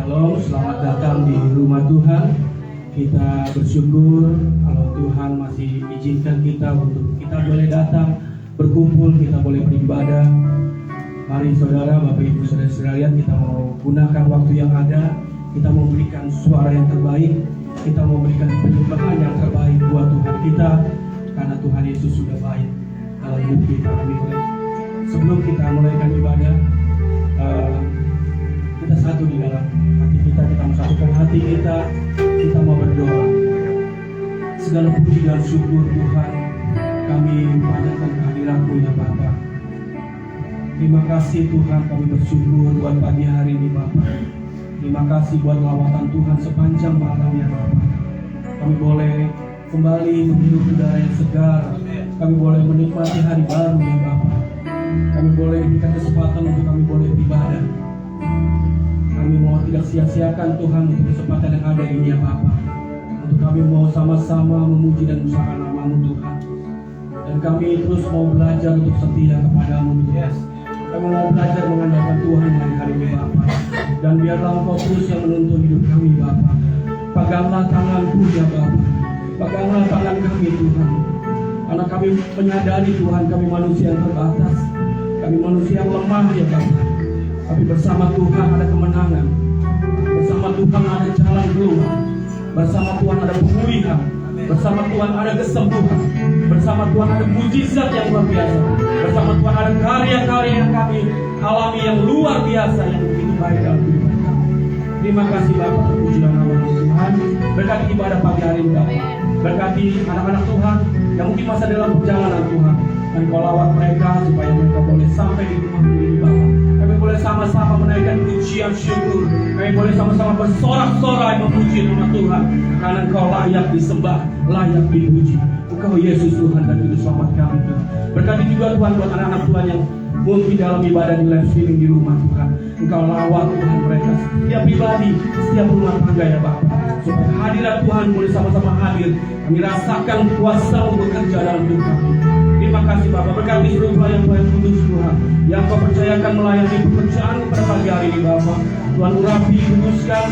Shalom, selamat datang di rumah Tuhan. Kita bersyukur kalau Tuhan masih izinkan kita untuk kita boleh datang, berkumpul, kita boleh beribadah. Mari saudara, Bapak Ibu, Saudara sekalian, kita mau gunakan waktu yang ada. Kita mau berikan suara yang terbaik. Kita mau berikan penyembahan yang terbaik buat Tuhan kita, karena Tuhan Yesus sudah baik dalam hidup kita. Amin. Sebelum kita mulaikan ibadah, kita satu di dalam hati kita mesatukan hati kita mau berdoa. Segala puji dan syukur Tuhan, kami panjatkan kehadirat-Mu ya Bapa. Terima kasih Tuhan, kami bersyukur buat pagi hari ini Bapa. Terima kasih buat lawatan Tuhan sepanjang malam ya Bapa. Kami boleh kembali menghirup udara yang segar. Kami boleh menikmati hari baru ya Bapa. Kami boleh diberikan kesempatan untuk kami boleh beribadah. Kami mau tidak sia-siakan Tuhan untuk kesempatan yang ada ini ya Bapa. Untuk kami mau sama-sama memuji dan mengusahakan nama-Mu Tuhan. Dan kami terus mau belajar untuk setia kepada-Mu Tuhan. Kami mau belajar mengandalkan Tuhan hari ini Bapa. Dan biarlah Engkau terus yang menuntun hidup kami Bapa. Peganglah tangan-Ku ya Bapa. Peganglah tangan kami Tuhan. Karena kami menyadari Tuhan, kami manusia yang terbatas. Kami manusia yang lemah ya Bapa. Tapi bersama Tuhan ada kemenangan. Bersama Tuhan ada jalan keluar. Bersama Tuhan ada pemulihan. Bersama Tuhan ada kesembuhan. Bersama Tuhan ada mujizat yang luar biasa. Bersama Tuhan ada karya-karya yang kami alami yang luar biasa, yang begitu baik dalam kehidupan kami. Terima kasih Bapak, terpuji dalam nama Tuhan. Berkati ibadah pagi hari ini Bapak. Berkati anak-anak Tuhan yang mungkin masih dalam perjalanan Tuhan. Dan Kau lawat mereka supaya mereka boleh sampai di rumah-Mu ini Bapak. Kami boleh sama-sama menaikkan pujian syukur. Kami boleh sama-sama bersorak-sorai memuji nama Tuhan. Karena Engkau layak disembah, layak dipuji. Engkau Yesus Tuhan dan Juru Selamat kami Tuhan. Berkati juga Tuhan buat anak-anak Tuhan yang mungkin dalam ibadah di live streaming di rumah Tuhan. Engkau lawat Tuhan mereka, setiap pribadi, setiap rumah tangga ya Bapak. Supaya hadirat Tuhan boleh sama-sama hadir. Kami rasakan kuasa-Mu bekerja dalam hidup kami. Terima kasih Bapak. Berkati seluruh pelayan-pelayan kudus Tuhan yang Kau percayakan melayani pekerjaan pada pagi hari ini Bapak. Tuhan urapi, kuduskan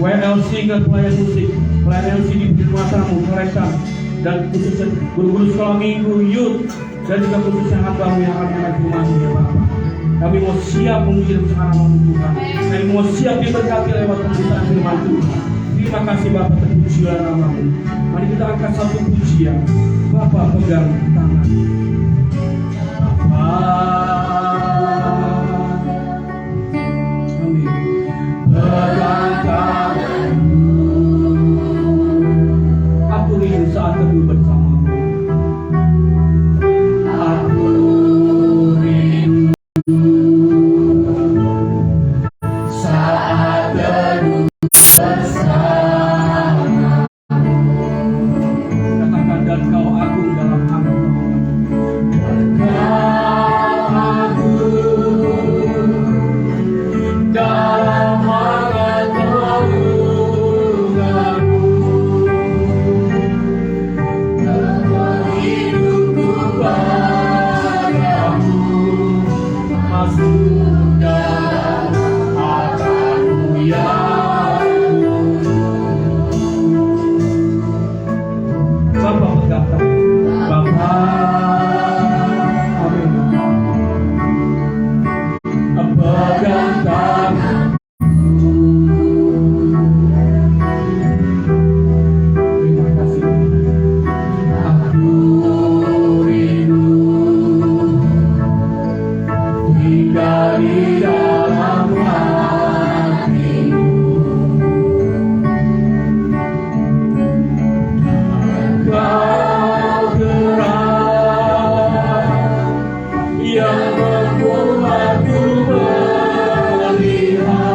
WLC ke pelayan musik, pelayan LC di rumah tamu, mereka dan khususnya guru-guru sekolah minggu, youth, dan juga khususnya hamba-Mu yang akan mengenai rumah-Mu ya Bapak. Kami mau siap memuji dan mengucapkan nama-Mu Tuhan. Kami mau siap diberkati lewat pemberitaan firman Tuhan. Terima kasih Bapak, terpujilah nama-Mu. Mari kita angkat satu pujian. Bapak pegang tangan. Amin. Pegang tangan-Mu. Aku rindu saat teduh bersama-Mu. Aku rindu saat teduh bersama. Katakan, dan Kau agung dalam hati. Yang membuatku melihat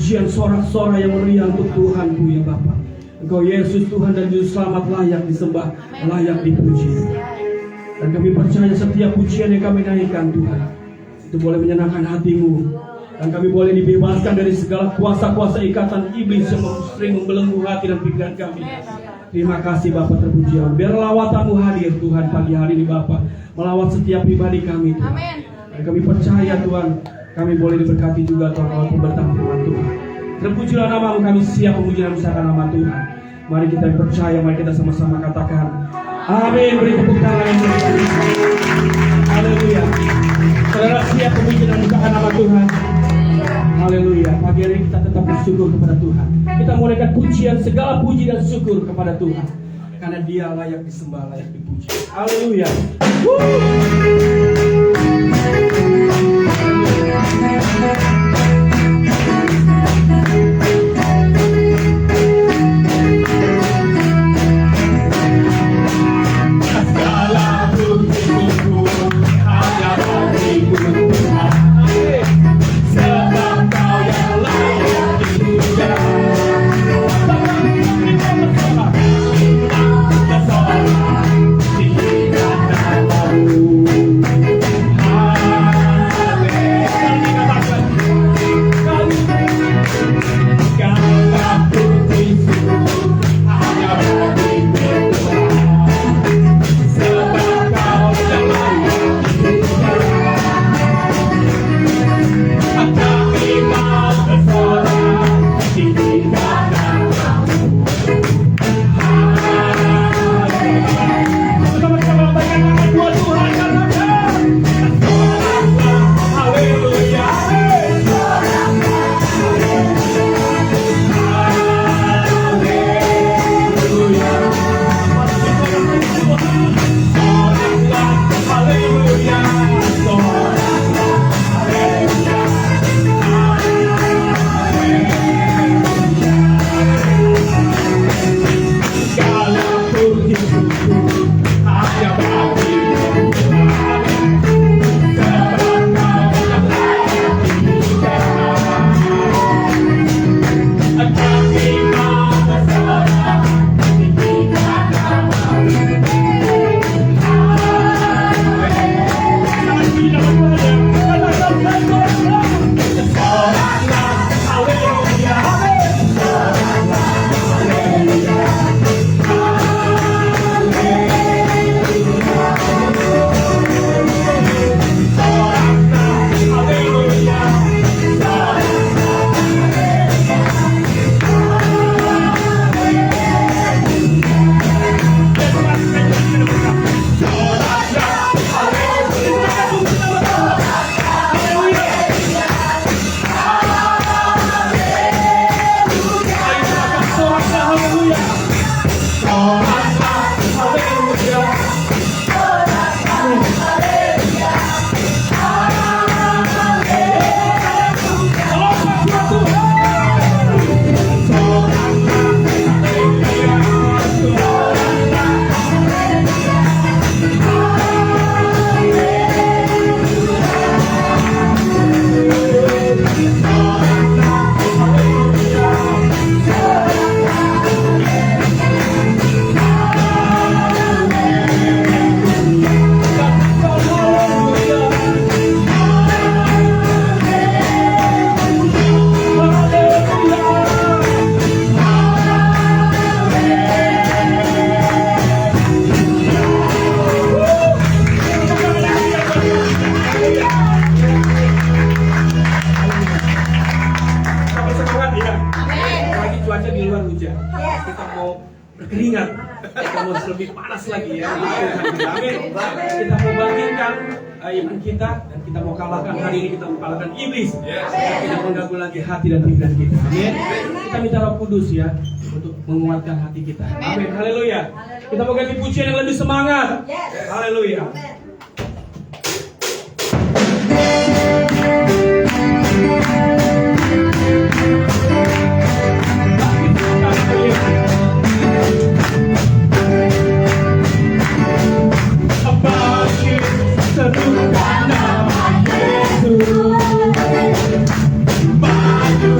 pujian sorak-sorai yang meriah untuk Tuhanku ya Bapa. Engkau Yesus Tuhan dan Juru Selamat layak disembah, layak dipuji. Dan kami percaya setiap pujian yang kami naikkan Tuhan, itu boleh menyenangkan hatimu. Dan kami boleh dibebaskan dari segala kuasa-kuasa ikatan iblis yang sering membelenggu hati dan pikiran kami. Terima kasih Bapa terpuji. Biar lawatanmu hadir Tuhan pagi hari ini Bapa, melawat setiap pribadi kami Tuhan. Dan kami percaya Tuhan, kami boleh diberkati juga Tuhan oleh pemberitahuan firman Tuhan. Terpujilah nama kami siap memuji dan membesarkan nama Tuhan. Mari kita percaya, mari kita sama-sama katakan amin. Beri tepuk tangan yang berikan. Haleluya. Saudara siap memuji dan membesarkan nama Tuhan. Haleluya. Pagi hari kita tetap bersyukur kepada Tuhan. Kita mulaikan pujian, segala puji dan syukur kepada Tuhan, karena Dia layak disembah, layak dipuji. Haleluya. berkeringat, kita mau lebih panas lagi ya. Amin. Kita mau bangkitkan iman kita dan kita mau kalahkan hari ini, kita mau kalahkan iblis. Kita mengganggu lagi hati dan pikiran kita. Amin. Kita minta Roh Kudus ya untuk menguatkan hati kita. Amin. Haleluya. Kita mau ganti pujian yang lebih semangat. Haleluya. Serukan nama Yesus, maju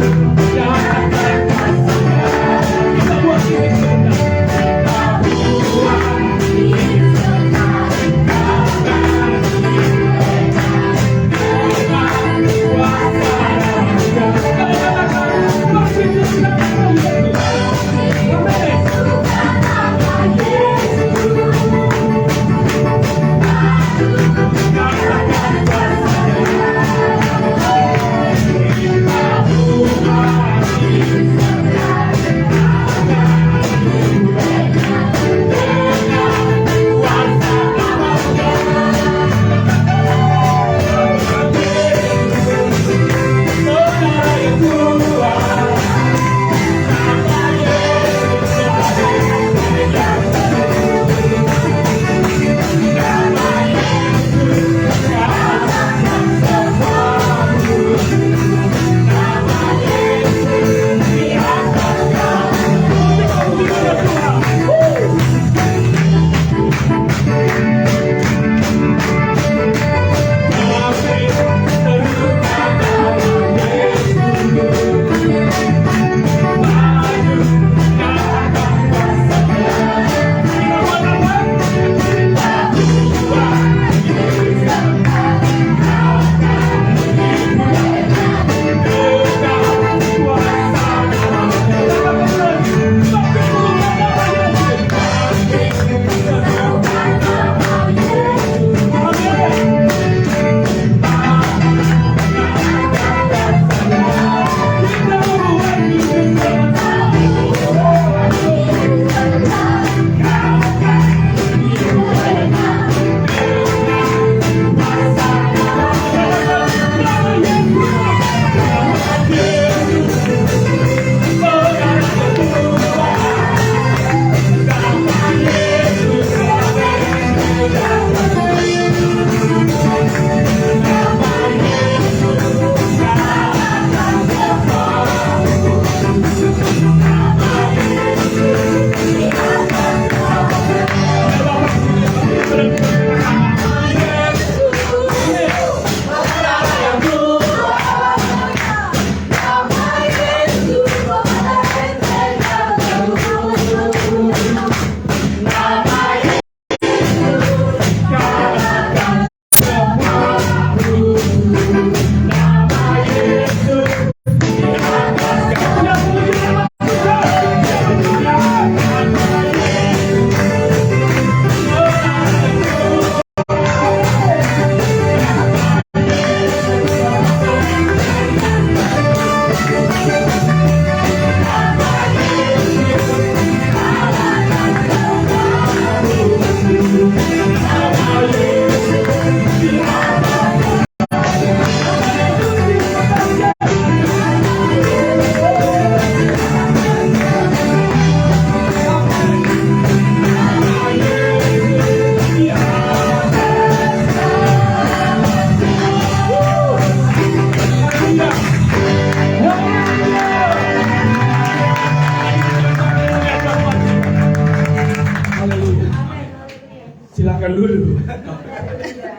makan dulu.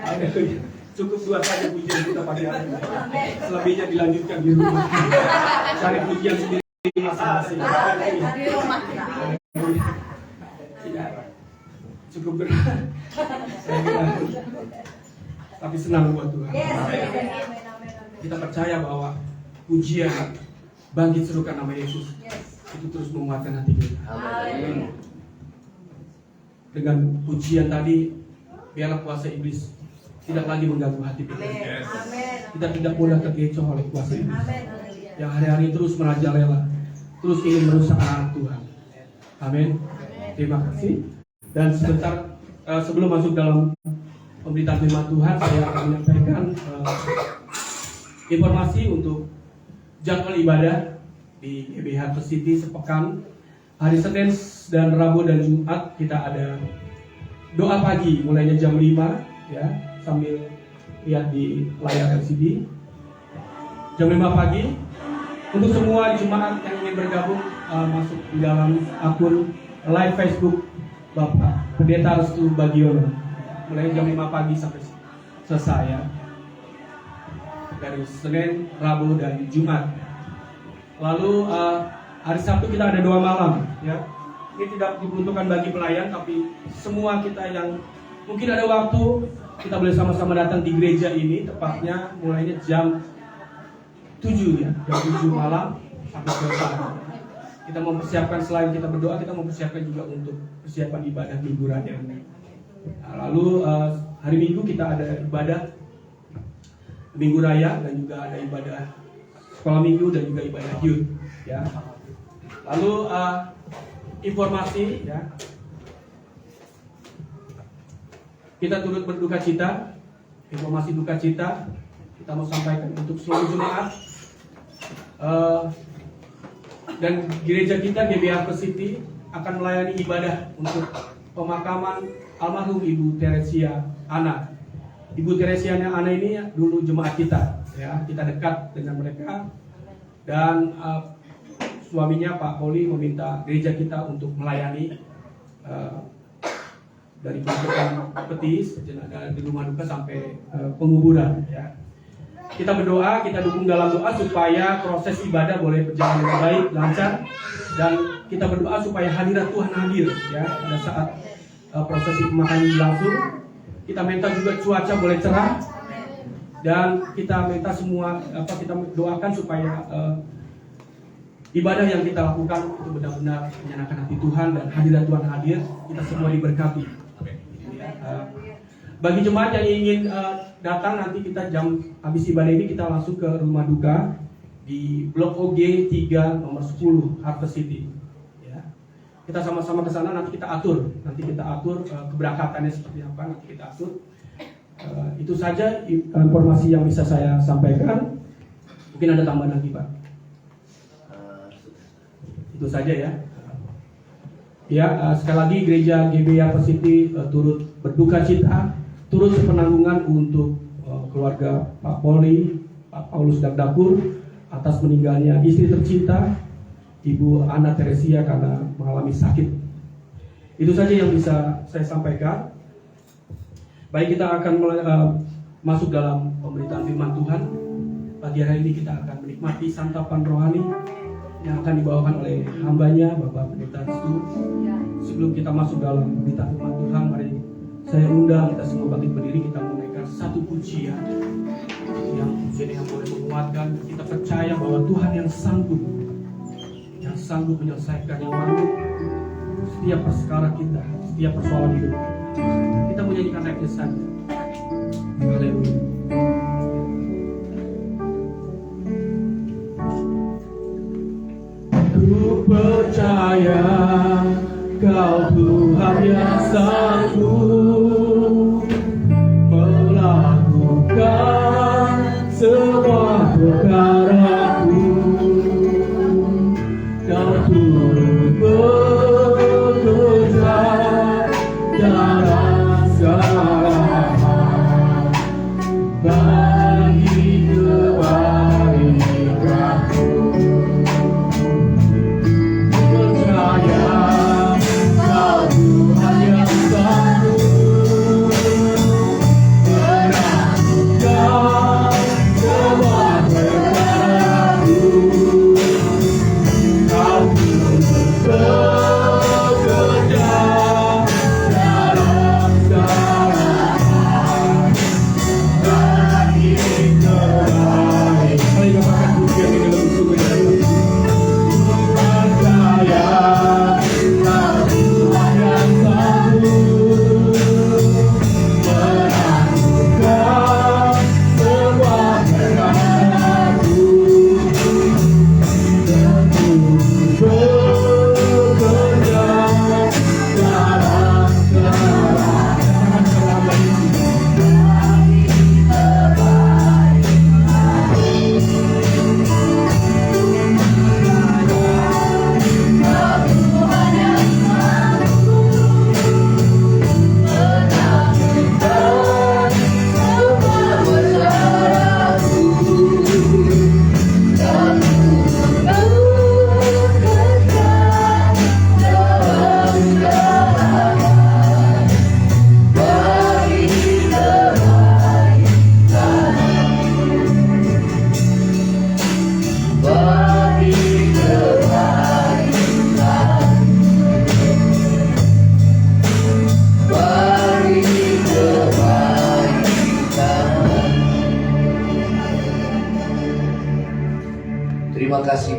Haleluya. Cukup 2 saja pujian kita pagi hari ini. Selebihnya dilanjutkan di rumah. Cari pujian sendiri masing-masing. Di rumah. Tidak. Cukup berat. Tapi senang buat Tuhan. Kita percaya bahwa pujian bangkit serukan nama Yesus itu terus menguatkan hati kita. Dengan pujian tadi, biarlah kuasa iblis tidak lagi mengganggu hati kita. Kita tidak mudah terkecoh oleh kuasa iblis yang hari-hari terus merajalela, terus ingin merusak anak Tuhan. Amin. Terima kasih. Dan sebentar sebelum masuk dalam pemberitaan firman Tuhan, saya akan menyampaikan informasi untuk jadwal ibadah di GBH City sepekan. Hari Senin dan Rabu dan Jumat kita ada doa pagi mulainya jam 5 ya, sambil lihat di layar LCD. Jam 5 pagi untuk semua jemaat yang ingin bergabung masuk di dalam akun live Facebook Bapak Pendeta Restu Bagiono mulai jam 5 pagi sampai selesai ya. Dari Senin, Rabu dan Jumat. Lalu hari Sabtu kita ada doa malam ya. Ini tidak diperuntukkan bagi pelayan, tapi semua kita yang mungkin ada waktu, kita boleh sama-sama datang di gereja ini, tepatnya mulainya jam 7 ya, jam 7 malam sampai selesai. Kita mempersiapkan, selain kita berdoa, kita mempersiapkan juga untuk persiapan ibadah minggu raya. Nah, lalu hari Minggu kita ada ibadah Minggu Raya dan juga ada ibadah sekolah minggu dan juga ibadah youth ya. Lalu informasi ya, kita turut berduka cita. Informasi duka cita kita mau sampaikan untuk seluruh jemaat dan gereja kita GBH City akan melayani ibadah untuk pemakaman almarhum Ibu Teresia Ana. Ibu Teresia Ana ini dulu jemaat kita ya, kita dekat dengan mereka dan suaminya Pak Poli meminta gereja kita untuk melayani dari penguburan petis di rumah duka sampai penguburan ya. Kita berdoa, kita dukung dalam doa supaya proses ibadah boleh berjalan dengan baik, lancar, dan kita berdoa supaya hadirat Tuhan hadir ya pada saat prosesi pemakaman berlangsung. Kita minta juga cuaca boleh cerah dan kita minta semua kita doakan supaya ibadah yang kita lakukan itu benar-benar menyenangkan hati Tuhan dan hadirat Tuhan hadir, kita semua diberkati. Bagi jemaat yang ingin datang nanti kita jam habis ibadah ini kita langsung ke rumah duka di Blok OG 3 nomor 10 Harvest City. Ya. Kita sama-sama ke sana, nanti kita atur keberangkatannya seperti apa, nanti kita atur. Itu saja informasi yang bisa saya sampaikan. Mungkin ada tambahan lagi Pak. Itu saja ya. Ya, sekali lagi gereja GBH City turut berduka cita, turut sepenanggungan untuk keluarga Pak Poli, Pak Paulus Dagdakur atas meninggalnya istri tercinta Ibu Ana Teresia karena mengalami sakit. Itu saja yang bisa saya sampaikan. Baik, kita akan masuk dalam pemberitaan firman Tuhan. Pagi hari ini kita akan menikmati santapan rohani yang akan dibawakan oleh hambanya Bapak Pendeta Restu. Sebelum kita masuk dalam pemberitaan firman Tuhan, mari saya undang kita semua bangkit berdiri, kita menaikkan satu pujian yang boleh menguatkan. Kita percaya bahwa Tuhan yang sanggup menyelesaikan yang baru setiap perkara kita, setiap persoalan hidup. Kita menyanyikan naiknya saja. Haleluya. Ku percaya Kau Tuhan yang sanggup melakukan semua perkaraku. Kau turut bekerja dalam segala hal bagi kebaikanku. Percaya Kau Tuhan yang sanggup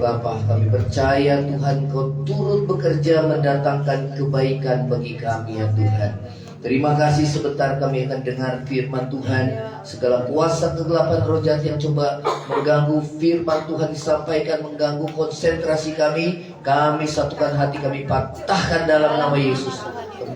Bapa, kami percaya Tuhan Kau turut bekerja mendatangkan kebaikan bagi kami ya Tuhan. Terima kasih, sebentar kami akan dengar firman Tuhan. Segala kuasa kegelapan roh jahat yang coba mengganggu firman Tuhan disampaikan, mengganggu konsentrasi kami satukan hati, kami patahkan dalam nama Yesus.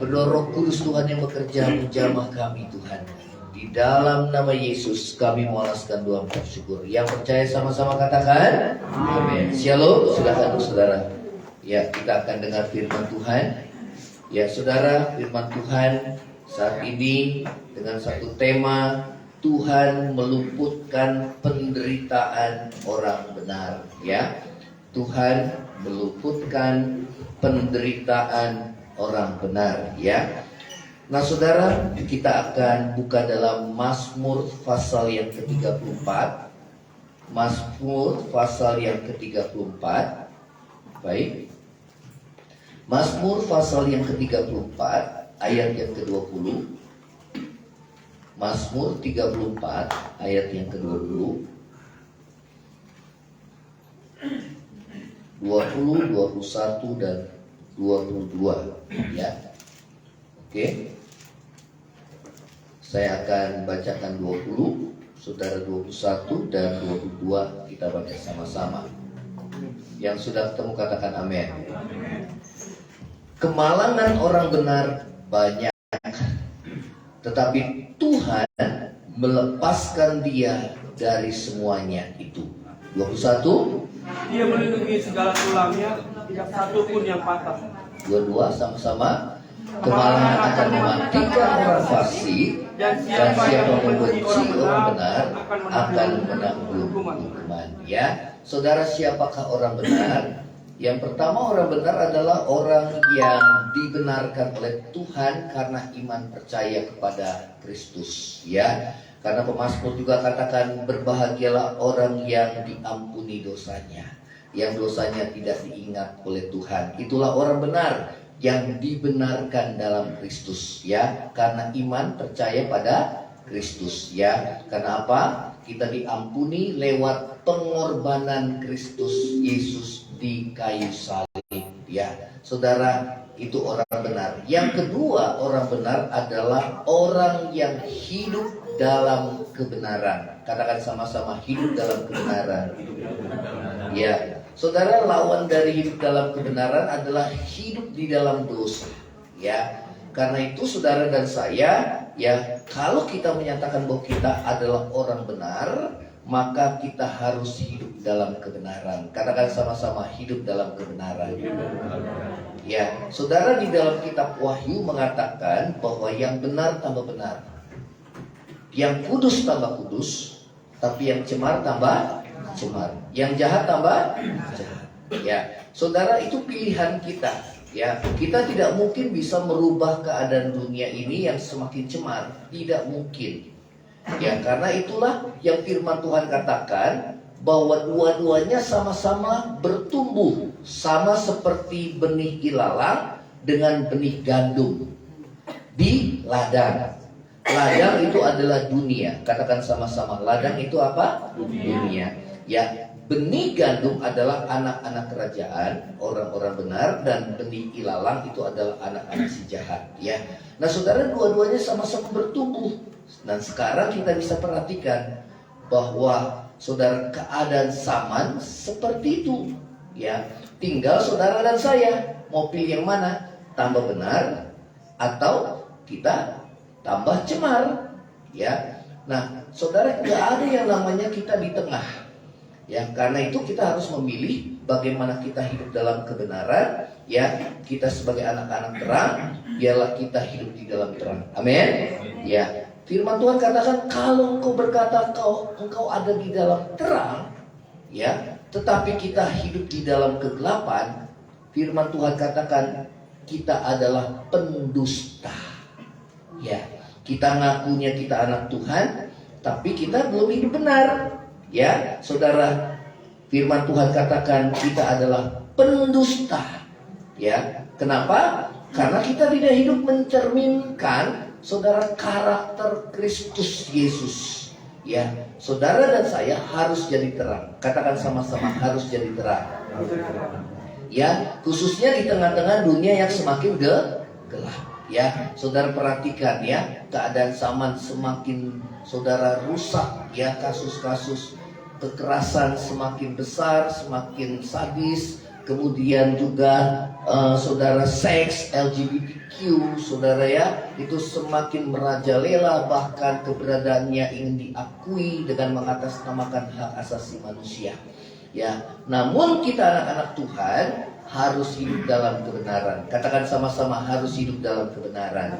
Berdoa Roh Kudus Tuhan yang bekerja menjamah kami Tuhan. Di dalam nama Yesus kami mengalaskan doa bersyukur. Yang percaya sama-sama katakan amin. Shalom. Silakan saudara. Ya, kita akan dengar firman Tuhan. Ya saudara, firman Tuhan saat ini dengan satu tema, Tuhan meluputkan penderitaan orang benar. Ya, Tuhan meluputkan penderitaan orang benar. Ya. Nah saudara, kita akan buka dalam Mazmur pasal yang ke-34. Mazmur pasal yang ke-34. Baik. Mazmur pasal yang ke-34 ayat yang ke-20. Mazmur 34 ayat yang ke-20. 20, 21 dan 22 ya. Oke. Saya akan bacakan 20, saudara 21 dan 22 kita baca sama-sama. Yang sudah ketemu katakan amin. Kemalangan orang benar banyak, tetapi Tuhan melepaskan dia dari semuanya itu. 21. Dia melindungi segala tulangnya, tidak satu pun yang patah. 22 sama-sama. Kemalangan akan mematikan orang fasik, dan siapa membenci orang benar akan menanggung hukuman. Ya, saudara, siapakah orang benar? Yang pertama, orang benar adalah orang yang dibenarkan oleh Tuhan karena iman percaya kepada Kristus. Ya, karena pemazmur juga katakan berbahagialah orang yang diampuni dosanya, yang dosanya tidak diingat oleh Tuhan. Itulah orang benar, yang dibenarkan dalam Kristus, ya, karena iman percaya pada Kristus, ya. Karena apa? Kita diampuni lewat pengorbanan Kristus Yesus di kayu salib, ya. Saudara, itu orang benar. Yang kedua, orang benar adalah orang yang hidup dalam kebenaran. Katakan sama-sama, hidup dalam kebenaran. Ya. Saudara, lawan dari hidup dalam kebenaran adalah hidup di dalam dosa. Ya, karena itu saudara dan saya, ya, kalau kita menyatakan bahwa kita adalah orang benar, maka kita harus hidup dalam kebenaran. Katakan sama-sama, hidup dalam kebenaran. Ya, saudara, di dalam kitab Wahyu mengatakan bahwa yang benar tambah benar, yang kudus tambah kudus, tapi yang cemar tambah cemar, yang jahat tambah jahat. Ya, saudara, itu pilihan kita. Ya, kita tidak mungkin bisa merubah keadaan dunia ini yang semakin cemar, tidak mungkin. Ya, karena itulah yang firman Tuhan katakan bahwa dua-duanya sama-sama bertumbuh, sama seperti benih ilalang dengan benih gandum di ladang. Ladang itu adalah dunia. Katakan sama-sama, ladang itu apa? Dunia. Ya, benih gandum adalah anak-anak kerajaan, orang-orang benar, dan benih ilalang itu adalah anak-anak si jahat. Ya, nah saudara, dua-duanya sama-sama bertumbuh. Dan sekarang kita bisa perhatikan bahwa saudara, keadaan zaman seperti itu. Ya, tinggal saudara dan saya mau pilih yang mana, tambah benar atau kita tambah cemar. Ya, nah saudara, nggak ada yang namanya kita di tengah. Ya, karena itu kita harus memilih bagaimana kita hidup dalam kebenaran. Ya, kita sebagai anak-anak terang, biarlah kita hidup di dalam terang. Amin. Ya, firman Tuhan katakan kalau engkau berkata engkau ada di dalam terang, ya, tetapi kita hidup di dalam kegelapan, firman Tuhan katakan kita adalah pendusta. Ya, kita ngakunya kita anak Tuhan, tapi kita belum hidup benar. Ya, saudara, firman Tuhan katakan kita adalah pendusta. Ya, kenapa? Karena kita tidak hidup mencerminkan saudara karakter Kristus Yesus. Ya, saudara dan saya harus jadi terang. Katakan sama-sama, harus jadi terang. Ya, khususnya di tengah-tengah dunia yang semakin gelap. Ya, saudara perhatikan ya, keadaan zaman semakin saudara rusak ya, kasus-kasus kekerasan semakin besar, semakin sadis. Kemudian juga saudara seks LGBTQ, saudara ya, itu semakin merajalela, bahkan keberadaannya ingin diakui dengan mengatasnamakan hak asasi manusia. Ya, namun kita anak-anak Tuhan harus hidup dalam kebenaran. Katakan sama-sama, harus hidup dalam kebenaran.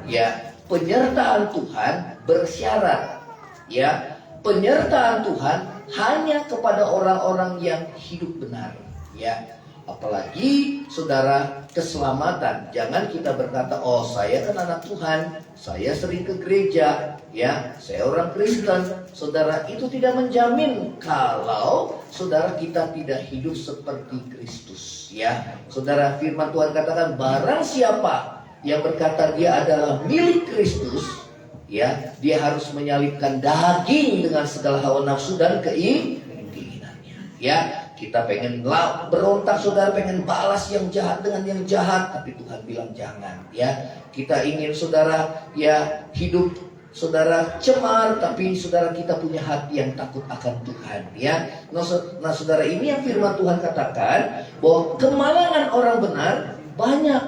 Ya, penyertaan Tuhan bersyarat. Ya, penyertaan Tuhan hanya kepada orang-orang yang hidup benar. Ya, apalagi saudara, keselamatan. Jangan kita berkata, oh saya kan anak Tuhan, saya sering ke gereja, ya, saya orang Kristen. Saudara, itu tidak menjamin kalau saudara kita tidak hidup seperti Kristus. Ya, saudara, firman Tuhan katakan, barang siapa yang berkata dia adalah milik Kristus, ya, dia harus menyalibkan daging dengan segala hawa nafsu dan keinginannya. Ya, kita pengen berontak, saudara, pengen balas yang jahat dengan yang jahat, tapi Tuhan bilang jangan. Ya, kita ingin saudara ya hidup saudara cemar, tapi saudara kita punya hati yang takut akan Tuhan. Ya, nah saudara, ini yang firman Tuhan katakan bahwa kemalangan orang benar banyak.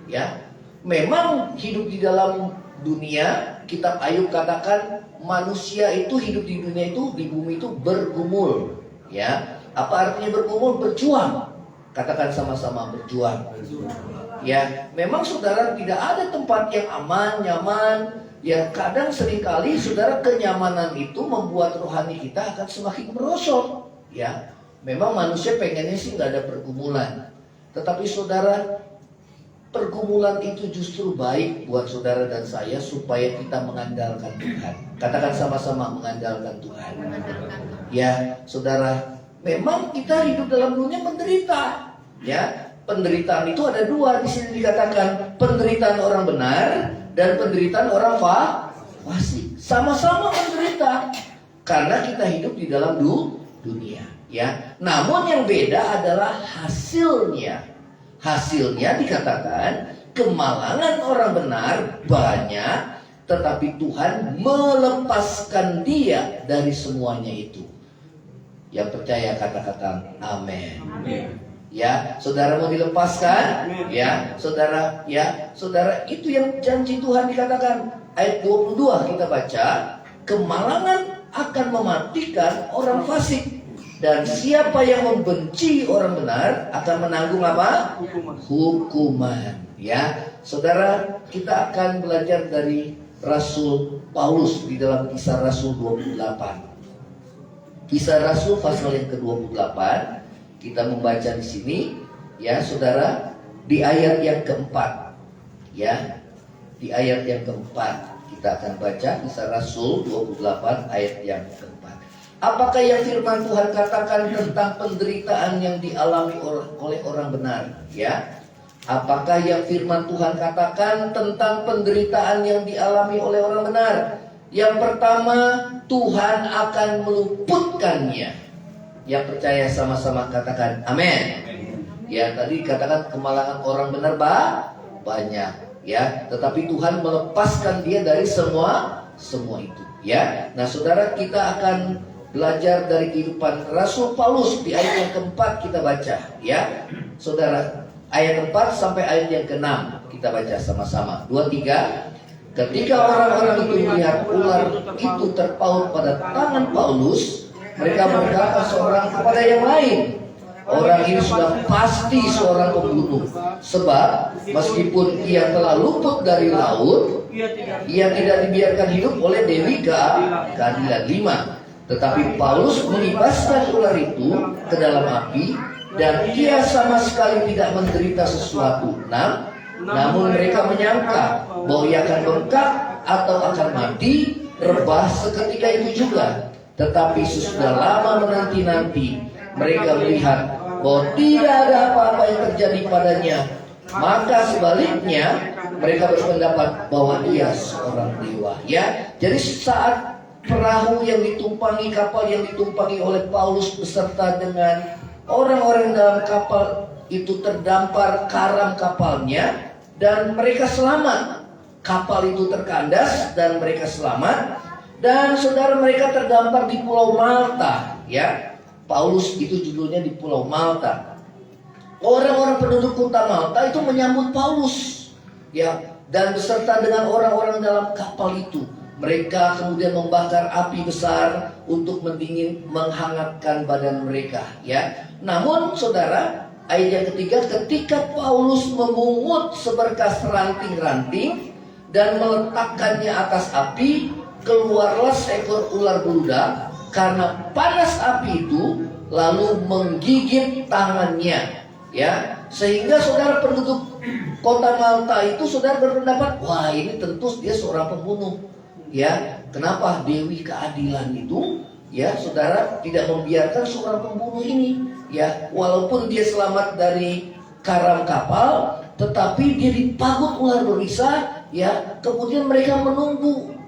Ya, memang hidup di dalam dunia, kitab Ayub katakan manusia itu hidup di dunia itu, di bumi itu bergumul. Ya, apa artinya bergumul? Berjuang. Katakan sama-sama, berjuang. Ya, memang saudara tidak ada tempat yang aman, nyaman. Ya, kadang seringkali saudara kenyamanan itu membuat rohani kita akan semakin merosot. Ya, memang manusia pengennya sih nggak ada pergumulan. Tetapi saudara, pergumulan itu justru baik buat saudara dan saya supaya kita mengandalkan Tuhan. Katakan sama-sama, mengandalkan Tuhan. Ya, saudara, memang kita hidup dalam dunia menderita. Ya, penderitaan itu ada dua di sini dikatakan, penderitaan orang benar dan penderitaan orang fasik. Sama-sama menderita karena kita hidup di dalam dunia. Ya, namun yang beda adalah hasilnya. Hasilnya dikatakan kemalangan orang benar banyak, tetapi Tuhan melepaskan dia dari semuanya itu. Yang percaya kata-kata amin. Ya, saudara mau dilepaskan? Ya, saudara, itu yang janji Tuhan dikatakan. Ayat 22 kita baca, kemalangan akan mematikan orang fasik. Dan siapa yang membenci orang benar akan menanggung apa? Hukuman. Ya, saudara, kita akan belajar dari Rasul Paulus di dalam Kisah Rasul 28. Kisah Rasul pasal yang ke-28, kita membaca di sini, ya saudara, di ayat yang keempat. Ya, di ayat yang keempat kita akan baca Kisah Rasul 28 ayat yang keempat. Apakah yang firman Tuhan katakan tentang penderitaan yang dialami oleh orang benar? Ya, apakah yang firman Tuhan katakan tentang penderitaan yang dialami oleh orang benar? Yang pertama, Tuhan akan meluputkannya. Yang percaya sama-sama katakan amin. Ya, tadi katakan kemalangan orang benar banyak. Ya, tetapi Tuhan melepaskan dia dari semua itu. Ya, nah saudara, kita akan belajar dari kehidupan Rasul Paulus di ayat yang keempat kita baca. Ya, saudara, ayat 4 sampai ayat yang ke-6 kita baca sama-sama. 2, 3. Ketika orang-orang itu melihat ular itu terpaut pada tangan Paulus, mereka berkata seorang kepada yang lain, orang ini sudah pasti seorang pembunuh. Sebab meskipun ia telah luput dari laut, ia tidak dibiarkan hidup oleh Dewi Keadilan. 5. Tetapi Paulus menibaskan ular itu ke dalam api, dan ia sama sekali tidak menderita sesuatu. 6. Namun mereka menyangka bahwa ia akan bengkak atau akan mati, rebah seketika itu juga. Tetapi sesudah lama menanti-nanti, mereka melihat bahwa tidak ada apa-apa yang terjadi padanya. Maka sebaliknya mereka berpendapat bahwa ia seorang dewa. Ya, jadi saat perahu yang ditumpangi, kapal yang ditumpangi oleh Paulus beserta dengan orang-orang dalam kapal itu terdampar karam kapalnya dan mereka selamat. Kapal itu terkandas dan mereka selamat. Dan saudara, mereka terdampar di Pulau Malta, ya. Paulus itu judulnya di Pulau Malta. Orang-orang penduduk kota Malta itu menyambut Paulus, ya, dan beserta dengan orang-orang dalam kapal itu. Mereka kemudian membakar api besar untuk menghangatkan badan mereka, ya. Namun saudara, ayat yang ketiga, ketika Paulus memungut seberkas ranting-ranting dan meletakkannya atas api, keluarlah seekor ular beludak karena panas api itu lalu menggigit tangannya, ya. Sehingga saudara, penduduk kota Malta itu saudara berpendapat, wah ini tentu dia seorang pembunuh, ya. Kenapa Dewi Keadilan itu, ya saudara, tidak membiarkan seorang pembunuh ini, ya. Walaupun dia selamat dari karam kapal, tetapi dia dipagut ular berbisa, ya. Kemudian mereka menunggu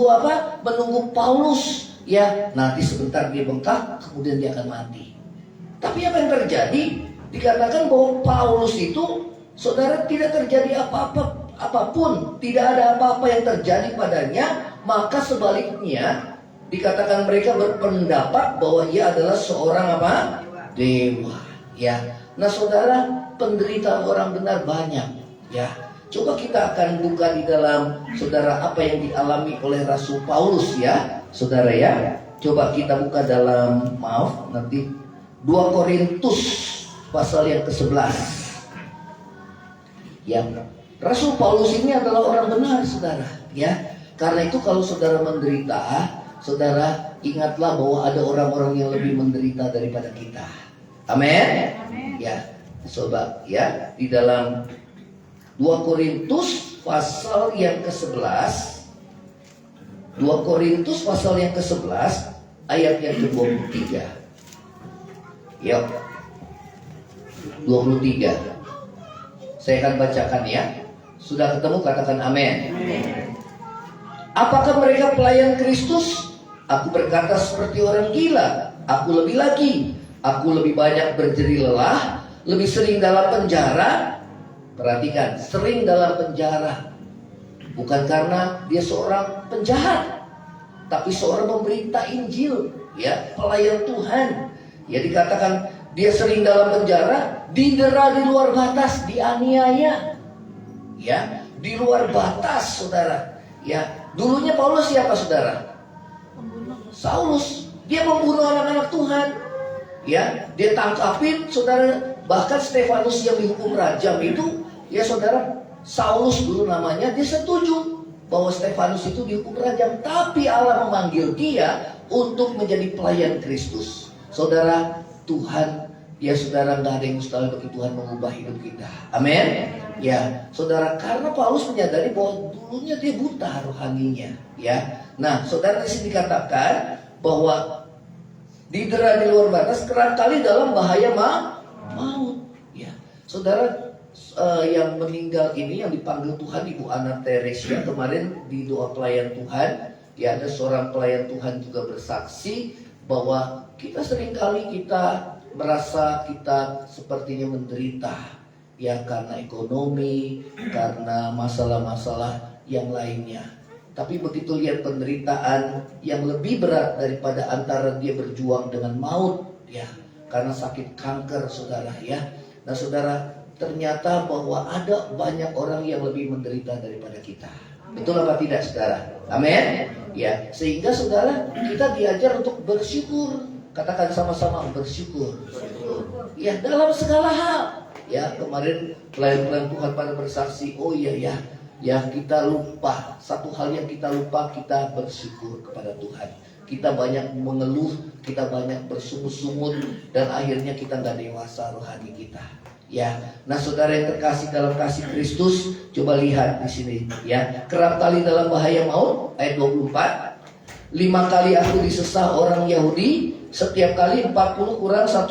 apa? Menunggu Paulus, ya. Nanti sebentar dia bengkak, kemudian dia akan mati. Tapi apa yang terjadi? Dikatakan bahwa Paulus itu, saudara, tidak terjadi apapun, tidak ada apa-apa yang terjadi padanya. Maka sebaliknya, dikatakan mereka berpendapat bahwa ia adalah seorang apa? Dewa, ya. Nah saudara, penderitaan orang benar banyak, ya. Coba kita akan buka di dalam, saudara, apa yang dialami oleh Rasul Paulus, ya, saudara, ya. Coba kita buka dalam, nanti 2 Korintus pasal yang ke-11. Ya, Rasul Paulus ini adalah orang benar, saudara, ya. Karena itu kalau saudara menderita, saudara ingatlah bahwa ada orang-orang yang lebih menderita daripada kita. Amin. Ya, coba, ya, di dalam 2 Korintus pasal yang ke-11. 2 Korintus pasal yang ke-11 ayat yang ke-23. Yuk. 23. Saya akan bacakan, ya. Sudah ketemu, katakan amin. Apakah mereka pelayan Kristus? Aku berkata seperti orang gila. Aku lebih lagi. Aku lebih banyak berjeri lelah, lebih sering dalam penjara. Perhatikan, sering dalam penjara. Bukan karena dia seorang penjahat, tapi seorang pemberita Injil, ya, pelayan Tuhan. Ya, dikatakan dia sering dalam penjara, didera di luar batas, dianiaya, ya, di luar batas, saudara. Ya, dulunya Paulus siapa, saudara? Saulus. Dia membunuh anak-anak Tuhan, ya. Dia tangkapin, saudara. Bahkan Stefanus yang dihukum rajam itu, ya saudara, Saulus dulu namanya, dia setuju bahwa Stefanus itu dihukum rajam. Tapi Allah memanggil dia untuk menjadi pelayan Kristus. Saudara, Tuhan, ya saudara, gak ada yang mustahil bagi Tuhan mengubah hidup kita. Amin. Ya saudara, karena Paulus menyadari bahwa dulunya dia buta rohaninya, ya. Nah saudara, di sini dikatakan bahwa didera di luar batas, kerangkali dalam bahaya maut, ya. Saudara, yang meninggal ini, yang dipanggil Tuhan, Ibu Ana Teresia, kemarin di doa pelayan Tuhan, ya, ada seorang pelayan Tuhan juga bersaksi bahwa kita seringkali kita merasa kita sepertinya menderita, ya, karena ekonomi, karena masalah-masalah yang lainnya. Tapi begitu lihat penderitaan yang lebih berat daripada antara dia berjuang dengan maut, ya, karena sakit kanker, saudara, ya. Nah saudara, ternyata bahwa ada banyak orang yang lebih menderita daripada kita. Betul apa tidak, saudara? Amin. Ya, sehingga saudara, kita diajar untuk bersyukur. Katakan sama-sama, bersyukur. Ya, dalam segala hal. Ya, kemarin pelayan-pelayan Tuhan pada bersaksi, oh iya ya, ya, kita lupa. Satu hal yang kita lupa, kita bersyukur kepada Tuhan. Kita banyak mengeluh, kita banyak bersungut-sungut, dan akhirnya kita gak dewasa rohani kita. Ya, nah saudara yang terkasih dalam kasih Kristus, coba lihat di sini, ya. Kerap kali dalam bahaya maut, ayat 24. 5 kali aku disesah orang Yahudi, setiap kali 40 kurang 1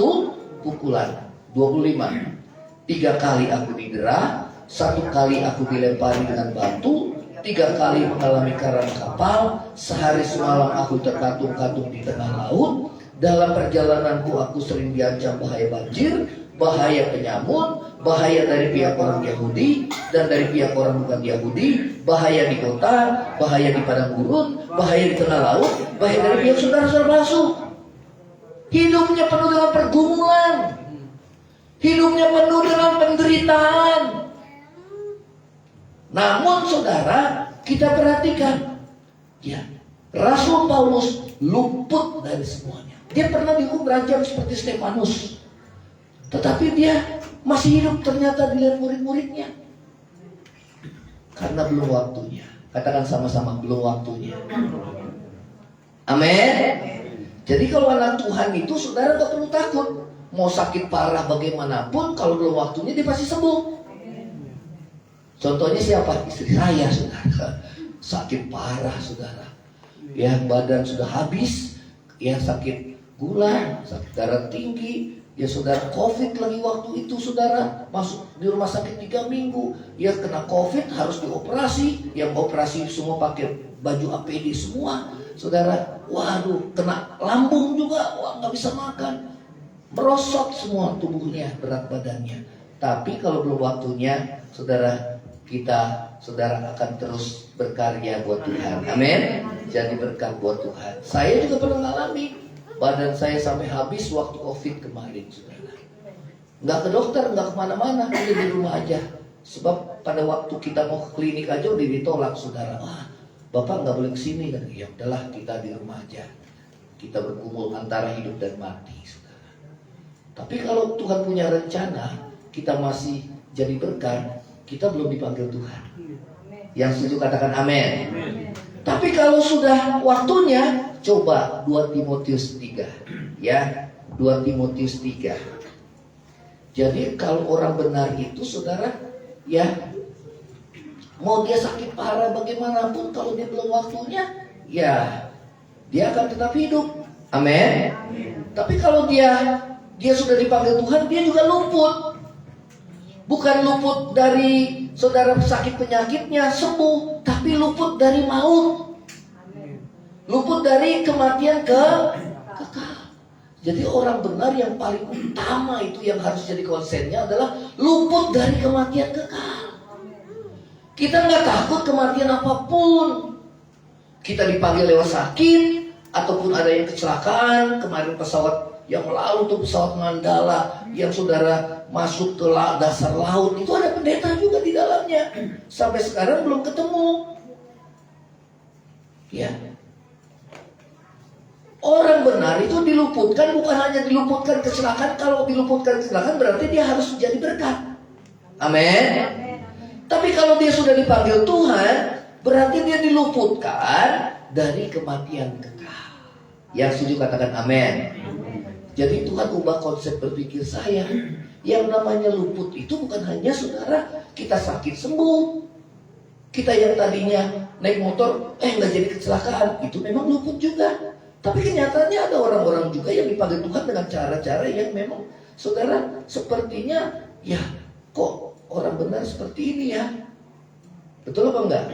pukulan. 25. 3 kali aku didera, 1 kali aku dilempari dengan batu, 3 kali mengalami karam kapal, sehari semalam aku terkatung-katung di tengah laut. Dalam perjalananku aku sering diancam bahaya banjir, bahaya penyamun, bahaya dari pihak orang Yahudi dan dari pihak orang bukan Yahudi, bahaya di kota, bahaya di padang gurun, bahaya di tengah laut, bahaya dari pihak saudara-saudara palsu. Hidupnya penuh dengan pergumulan, hidupnya penuh dengan penderitaan. Namun saudara, kita perhatikan, ya, Rasul Paulus luput dari semuanya. Dia pernah dihukum rajam seperti Stefanus, tetapi dia masih hidup ternyata dilihat murid-muridnya. Karena belum waktunya. Katakan sama-sama, belum waktunya. Amin. Jadi kalau anak Tuhan itu saudara gak perlu takut. Mau sakit parah bagaimanapun, kalau belum waktunya dia pasti sembuh. Contohnya siapa? Istri saya, saudara. Sakit parah, saudara. Ya, badan sudah habis. Ya, sakit gula, sakit darah tinggi. Ya, saudara, COVID lagi waktu itu, saudara. Masuk di rumah sakit 3 minggu. Ya, kena COVID, harus dioperasi. Yang operasi semua pakai baju APD semua. Saudara, waduh, kena lambung juga. Wah, nggak bisa makan. Merosot semua tubuhnya, berat badannya. Tapi kalau belum waktunya, saudara, saudara akan terus berkarya buat Tuhan. Amin. Jadi berkat buat Tuhan. Saya juga pernah mengalami. Badan saya sampai habis waktu COVID kemarin, saudara. Nggak ke dokter, nggak kemana-mana, udah di rumah aja. Sebab pada waktu kita mau ke klinik aja udah ditolak, saudara. Wah, Bapak nggak boleh kesini. Dan ya udahlah, kita di rumah aja. Kita bergumul antara hidup dan mati, saudara. Tapi kalau Tuhan punya rencana, kita masih jadi berkat. Kita belum dipanggil Tuhan. Yang setuju katakan amin. Tapi kalau sudah waktunya, coba 2 Timotius 3. Ya, 2 Timotius 3. Jadi kalau orang benar itu, saudara, ya, mau dia sakit parah bagaimanapun, kalau dia belum waktunya, ya, dia akan tetap hidup. Amin. Tapi kalau dia sudah dipanggil Tuhan, dia juga luput. Bukan luput dari saudara sakit penyakitnya sembuh, tapi luput dari maut. Luput dari kematian kekal. Jadi orang benar yang paling utama itu yang harus jadi konsennya adalah luput dari kematian kekal. Kita nggak takut kematian apapun. Kita dipanggil lewat sakit, ataupun ada yang kecelakaan. Kemarin pesawat yang lalu tuh pesawat Mandala yang saudara masuk ke dasar laut, itu ada pendeta juga di dalamnya. Sampai sekarang belum ketemu. Ya. Orang benar itu diluputkan, bukan hanya diluputkan kecelakaan. Kalau diluputkan kecelakaan berarti dia harus menjadi berkat. Amin. Tapi kalau dia sudah dipanggil Tuhan, berarti dia diluputkan dari kematian kekal. Yang setuju katakan amin. Jadi Tuhan ubah konsep berpikir saya. Yang namanya luput itu bukan hanya saudara kita sakit sembuh. Kita yang tadinya naik motor nggak jadi kecelakaan, itu memang luput juga. Tapi kenyataannya ada orang-orang juga yang dipanggil Tuhan dengan cara-cara yang memang saudara sepertinya, ya kok orang benar seperti ini ya. Betul apa enggak?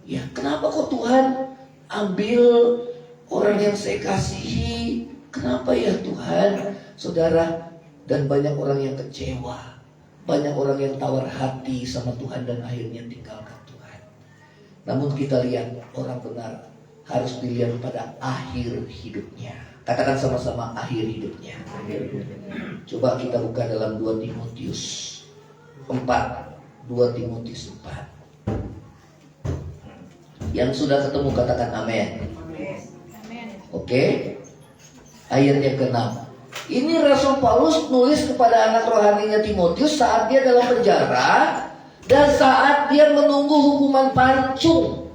Ya, kenapa kok Tuhan ambil orang yang saya kasihi? Kenapa ya Tuhan, saudara? Dan banyak orang yang kecewa, banyak orang yang tawar hati sama Tuhan dan akhirnya tinggalkan Tuhan. Namun kita lihat orang benar harus dilihat pada akhir hidupnya. Katakan sama-sama akhir hidupnya. Coba kita buka dalam 2 Timotius 4. 2 Timotius 4. Yang sudah ketemu katakan amin. Oke. Ayat yang ke-6. Ini Rasul Paulus nulis kepada anak rohaninya Timotius saat dia dalam penjara dan saat dia menunggu hukuman pancung.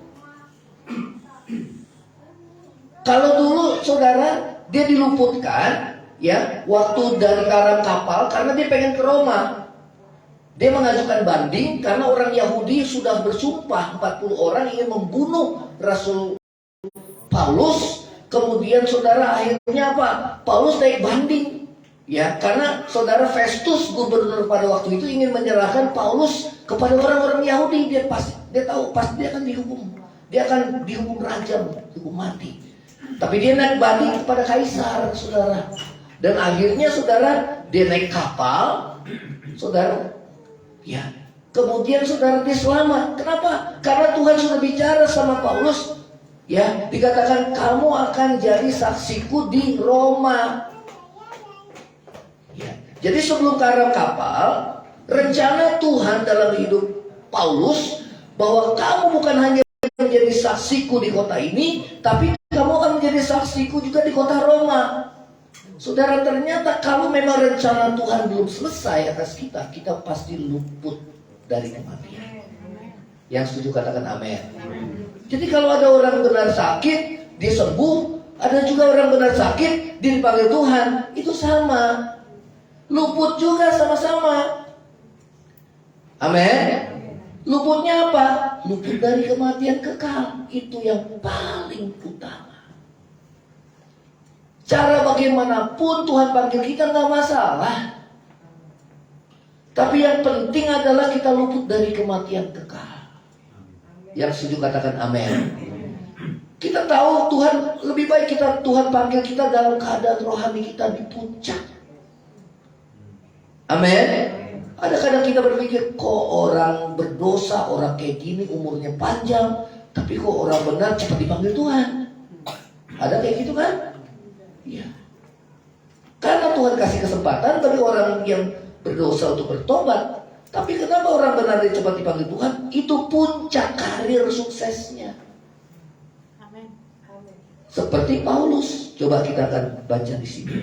Kalau dulu saudara dia diluputkan ya waktu dari karam kapal karena dia pengen ke Roma. Dia mengajukan banding karena orang Yahudi sudah bersumpah 40 orang ingin membunuh Rasul Paulus. Kemudian saudara akhirnya apa? Paulus naik banding. Ya, karena saudara Festus gubernur pada waktu itu ingin menyerahkan Paulus kepada orang-orang Yahudi. Dia tahu pasti dia akan dihukum. Dia akan dihukum rajam, dihukum mati. Tapi dia naik banding kepada kaisar, saudara. Dan akhirnya saudara, dia naik kapal, saudara. Ya, kemudian saudara dia selamat. Kenapa? Karena Tuhan sudah bicara sama Paulus. Ya, dikatakan kamu akan jadi saksiku di Roma. Ya. Jadi sebelum karam kapal, rencana Tuhan dalam hidup Paulus bahwa kamu bukan hanya menjadi saksiku di kota ini, tapi kamu akan menjadi saksiku juga di kota Roma. Saudara, ternyata kalau memang rencana Tuhan belum selesai atas kita, kita pasti luput dari kematian. Yang setuju katakan amin. Jadi kalau ada orang benar sakit, dia sembuh. Ada juga orang benar sakit, dia dipanggil Tuhan. Itu sama. Luput juga sama-sama. Amin. Luputnya apa? Luput dari kematian kekal. Itu yang paling utama. Cara bagaimanapun Tuhan panggil kita gak masalah. Tapi yang penting adalah kita luput dari kematian kekal. Yang setuju katakan amin. Kita tahu Tuhan lebih baik Tuhan panggil kita dalam keadaan rohani kita di puncak. Amin. Ada kadang kita berpikir, kok orang berdosa, orang kayak gini umurnya panjang, tapi kok orang benar cepat dipanggil Tuhan. Ada kayak gitu kan? Iya. Karena Tuhan kasih kesempatan bagi orang yang berdosa untuk bertobat. Tapi kenapa orang benar dan cepat dipanggil Tuhan? Itu puncak karir suksesnya. Amin. Seperti Paulus. Coba kita akan baca di sini.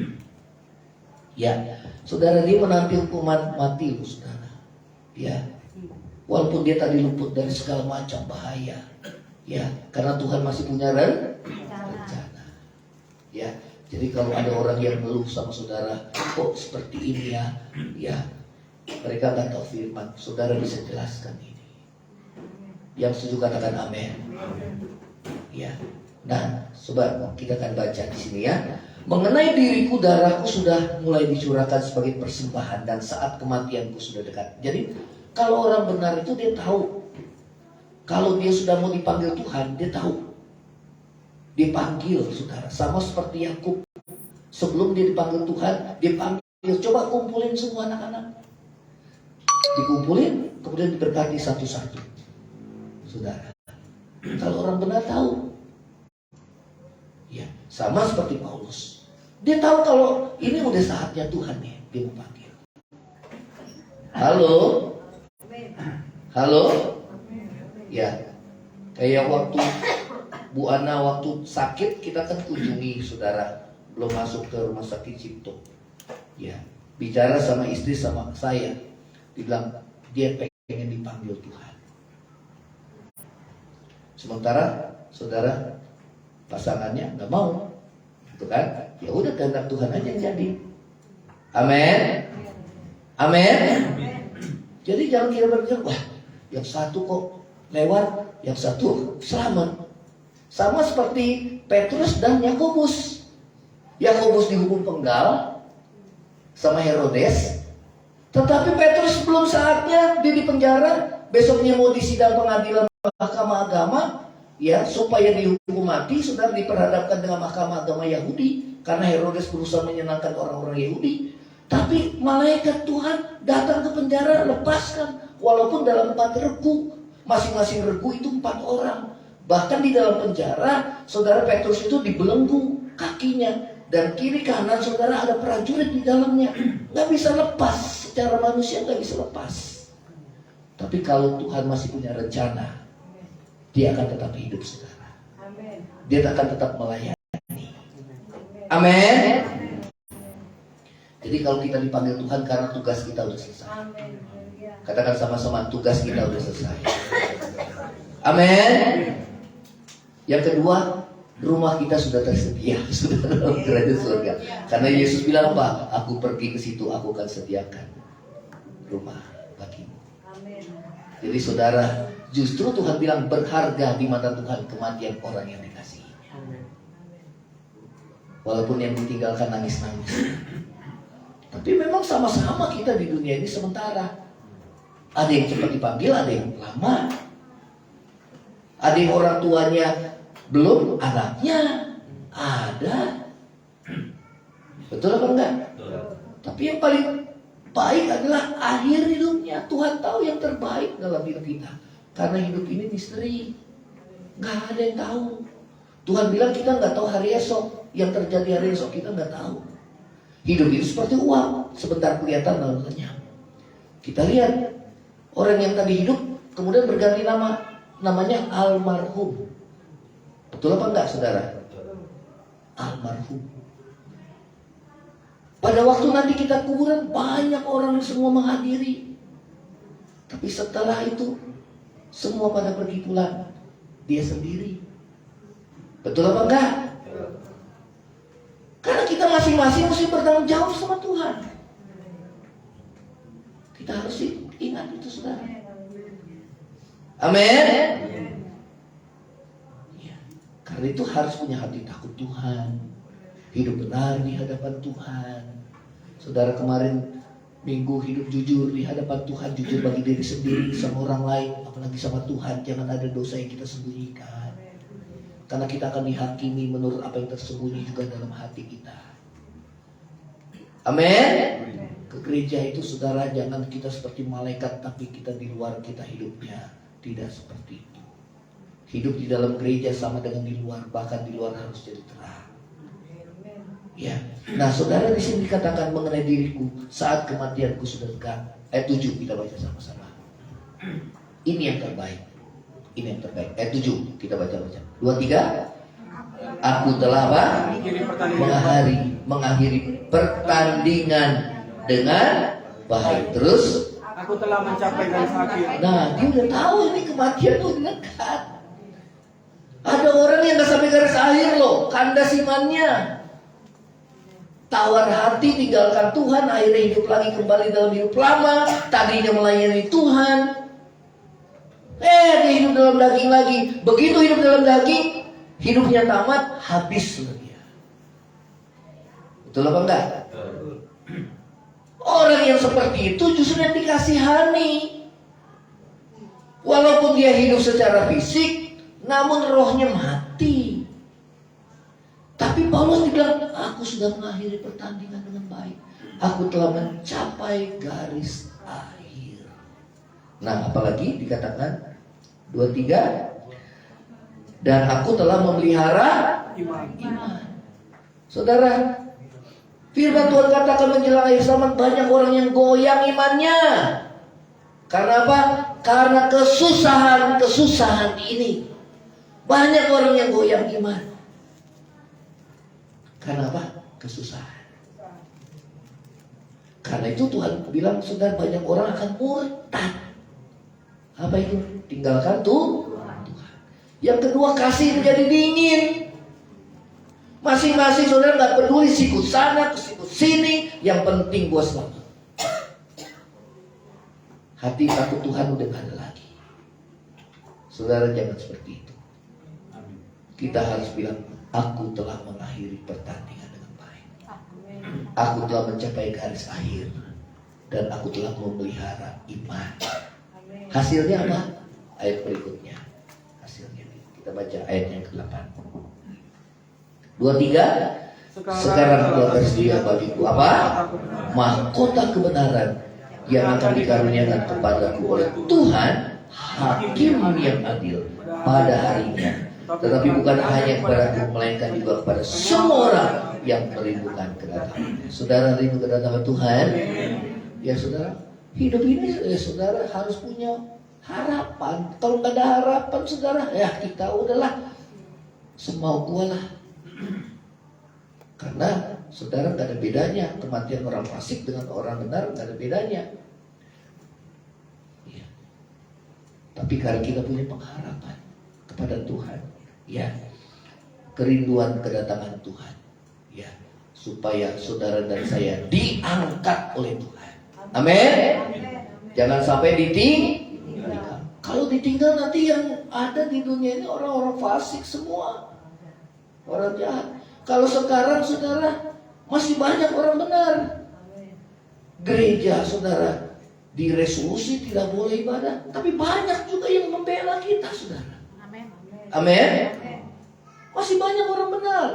Ya, saudara, dia menanti hukuman mati, saudara. Ya, walaupun dia tadi luput dari segala macam bahaya. Ya, karena Tuhan masih punya rencana. Ya, jadi kalau ada orang yang ngeluh sama saudara, kok seperti ini ya, ya, mereka nggak tahu firman. Saudara bisa jelaskan ini. Yang setuju katakan amin. Ya, nah, coba kita akan baca di sini ya. Mengenai diriku, darahku sudah mulai dicurahkan sebagai persembahan dan saat kematianku sudah dekat. Jadi kalau orang benar itu dia tahu. Kalau dia sudah mau dipanggil Tuhan, dia tahu. Dipanggil, saudara. Sama seperti Yakub. Sebelum dia dipanggil Tuhan, dia panggil. Coba kumpulin semua anak-anak. Dikumpulin, kemudian diberkati satu-satu. Saudara. Kalau orang benar tahu. Ya, sama seperti Paulus. Dia tahu kalau ini udah saatnya Tuhan nih, dia mau panggil. Halo? Halo? Ya, kayak waktu Bu Ana waktu sakit, kita kan kunjungi saudara, belum masuk ke rumah sakit Cipto. Ya, bicara sama istri sama saya, dibilang dia pengen dipanggil Tuhan. Sementara saudara pasangannya nggak mau, gitu kan? Ya udah, kehendak Tuhan aja yang jadi. Amin. Amin. Jadi jangan kita berpikir, wah, yang satu kok lewat, yang satu selamat. Sama seperti Petrus dan Yakobus. Yakobus dihukum penggal sama Herodes, tetapi Petrus belum saatnya dia di penjara. Besoknya mau disidang pengadilan Mahkamah Agama. Ya, supaya dihukum mati, saudara, diperhadapkan dengan Mahkamah Agama Yahudi karena Herodes berusaha menyenangkan orang-orang Yahudi. Tapi malaikat Tuhan datang ke penjara, lepaskan, walaupun dalam 4 regu, masing-masing regu itu 4 orang. Bahkan di dalam penjara, saudara, Petrus itu dibelenggu kakinya, dan kiri kanan saudara ada prajurit di dalamnya. Nggak bisa lepas, secara manusia nggak bisa lepas. Tapi kalau Tuhan masih punya rencana, dia akan tetap hidup, saudara. Amin. Dia akan tetap melayani. Amin. Jadi kalau kita dipanggil Tuhan karena tugas kita sudah selesai. Amin. Katakan sama-sama, tugas kita sudah selesai. Amin. Yang kedua, rumah kita sudah tersedia, sudah dalam kerajaan surga. Karena Yesus bilang apa? Aku pergi ke situ, aku akan sediakan rumah bagimu. Amin. Jadi saudara, justru Tuhan bilang berharga di mata Tuhan kematian orang yang dikasihinya. Walaupun yang ditinggalkan nangis-nangis. Tapi memang sama-sama kita di dunia ini sementara. Ada yang cepat dipanggil, ada yang lama. Ada yang orang tuanya belum, anaknya ada. Betul apa enggak? Tapi yang paling baik adalah akhir hidupnya. Tuhan tahu yang terbaik dalam hidup kita. Karena hidup ini misteri, nggak ada yang tahu. Tuhan bilang kita nggak tahu hari esok. Yang terjadi hari esok kita nggak tahu. Hidup itu seperti uang, sebentar kelihatan lalu lenyap. Kita lihat orang yang tadi hidup kemudian berganti nama, namanya almarhum. Betul apa enggak, saudara? Almarhum. Pada waktu nanti kita kuburan, banyak orang semua menghadiri. Tapi setelah itu semua pada pergi pulang. Dia sendiri. Betul apa enggak? Karena kita masing-masing mesti bertanggung jawab sama Tuhan. Kita harus ingat itu, saudara. Amin. Ya. Karena itu harus punya hati takut Tuhan, hidup benar di hadapan Tuhan. Saudara kemarin minggu hidup jujur di hadapan Tuhan, jujur bagi diri sendiri, sama orang lain, apalagi sama Tuhan. Jangan ada dosa yang kita sembunyikan. Karena kita akan dihakimi menurut apa yang tersembunyi juga dalam hati kita. Amin. Ke gereja itu, saudara, jangan kita seperti malaikat, tapi kita di luar kita hidupnya tidak seperti itu. Hidup di dalam gereja sama dengan di luar, bahkan di luar harus jadi terang. Ya. Nah, saudara, di sini dikatakan mengenai diriku saat kematianku sudah dekat. Ayat 7 kita baca sama-sama. Ini yang terbaik. Ini yang terbaik. Ayat 7 kita baca-baca. 2, 3. Aku telah apa? Mengakhiri pertandingan dengan baik. Terus Aku telah mencapai garis akhir. nah, dia udah tahu ini kematian udah dekat. Ada orang yang gak sampai garis akhir loh, kandas imannya. Tawar hati, tinggalkan Tuhan, akhirnya hidup lagi kembali dalam hidup lama. Tadinya melayani Tuhan, dia hidup dalam daging lagi. Begitu hidup dalam daging, hidupnya tamat, habis dia. Betul apa enggak? Orang yang seperti itu justru yang dikasihani. Walaupun dia hidup secara fisik, namun rohnya mati. Tapi Paulus bilang, aku sudah mengakhiri pertandingan dengan baik. Aku telah mencapai garis akhir. Nah, apalagi dikatakan 2, 3. Dan aku telah memelihara iman. Saudara, firman Tuhan katakan menjelang akhir zaman banyak orang yang goyang imannya. Karena apa? Karena kesusahan ini. Banyak orang yang goyang iman. Karena apa? Kesusahan. Karena itu Tuhan bilang, saudara, banyak orang akan murtad. Apa itu? Tinggalkan Tuhan. Yang kedua, kasih menjadi dingin. Masing-masing saudara gak peduli sikut sana, sikut sini. Yang penting gua selamat. Hati takut Tuhan udah gak ada lagi. Saudara, jangan seperti itu. Kita harus bilang, aku telah mengakhiri pertandingan dengan baik. Aku telah mencapai garis akhir. Dan aku telah memelihara iman. Hasilnya apa? Ayat berikutnya. Hasilnya kita baca ayat yang ke-8. 2, 3. Sekarang telah tersedia bagiku apa? Mahkota kebenaran yang akan dikaruniakan kepadaku oleh Tuhan, Hakim yang adil pada harinya. Tetapi bukan hanya kepadaku, melainkan juga kepada semua orang yang merindukan kedatangannya. Saudara rindu kedatangan Tuhan? Ya saudara, hidup ini saudara harus punya harapan. Kalau nggak ada harapan, saudara, ya kita udahlah semau gua lah. Karena saudara nggak ada bedanya kematian orang fasik dengan orang benar, nggak ada bedanya. Ya. Tapi karena kita punya pengharapan kepada Tuhan, ya, kerinduan kedatangan Tuhan, ya, supaya saudara dan saya diangkat oleh Tuhan. Amin. Jangan sampai ditinggal. Kalau ditinggal nanti yang ada di dunia ini orang-orang fasik semua, orang jahat. Kalau sekarang saudara masih banyak orang benar. Gereja saudara diresolusi tidak boleh ibadah, tapi banyak juga yang membela kita saudara. Amin. Amin. Masih banyak orang benar.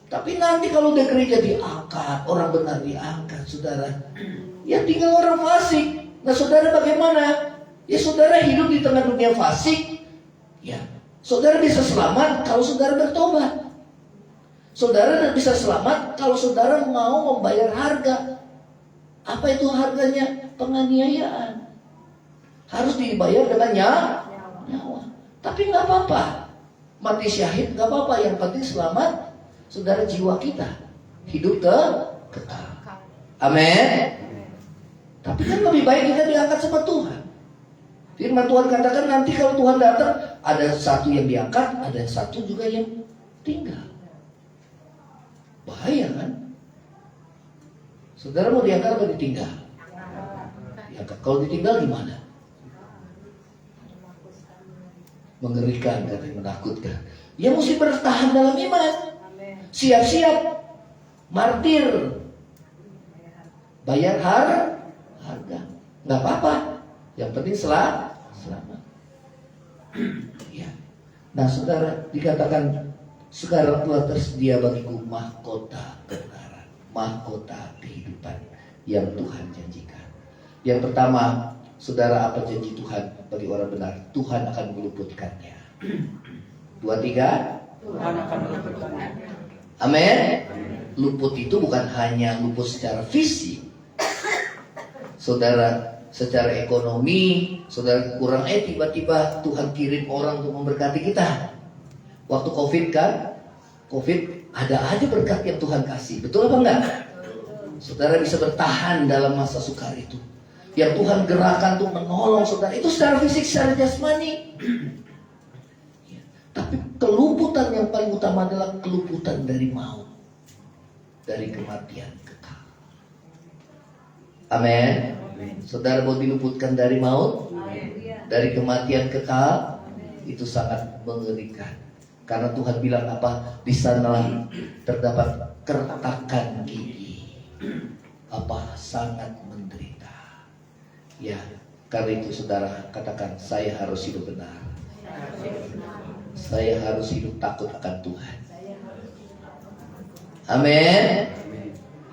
Tapi nanti kalau udah gereja diangkat, orang benar diangkat saudara, ya tinggal orang fasik. Nah saudara bagaimana? Ya saudara hidup di tengah dunia fasik, ya saudara bisa selamat kalau saudara bertobat. Saudara bisa selamat kalau saudara mau membayar harga. Apa itu harganya? Penganiayaan. Harus dibayar dengan nyawa. Tapi nggak apa-apa. Mati syahid nggak apa-apa. Yang penting selamat saudara, jiwa kita hidup kekal. Amin. Tapi kan lebih baik kita diangkat sama Tuhan. Firman Tuhan katakan nanti kalau Tuhan datang, ada satu yang diangkat, ada satu juga yang tinggal. Bahaya kan? Saudara mau diangkat atau ditinggal? Diangkat. Kalau ditinggal gimana? Mengerikan dan menakutkan. Ya mesti bertahan dalam iman. Siap-siap martir. Bayar harga. Nggak apa-apa. Yang penting selamat. Ya. Nah saudara, dikatakan sekarang telah tersedia bagiku mahkota kebenaran, mahkota kehidupan yang Tuhan janjikan. Yang pertama, saudara, apa janji Tuhan bagi orang benar? Tuhan akan meluputkannya. 2, 3. Tuhan akan meluputkannya. Amin. Luput itu bukan hanya luput secara fisik. Saudara, secara ekonomi, saudara kurang tiba-tiba Tuhan kirim orang untuk memberkati kita. Waktu COVID kan, COVID ada aja berkat yang Tuhan kasih. Betul apa enggak? Saudara bisa bertahan dalam masa sukar itu. Yang Tuhan gerakan untuk menolong saudara. Itu secara fisik, secara jasmani. Tapi keluputan yang paling utama adalah keluputan dari maut. Dari kematian kekal. Amin. Saudara mau diluputkan dari maut? Dari kematian kekal? Itu sangat mengerikan. Karena Tuhan bilang apa? Di sanalah terdapat kertakan gigi. Apa? Sangat menderita. Ya, karena itu saudara katakan, saya harus hidup benar. Saya harus hidup takut akan Tuhan. Amin.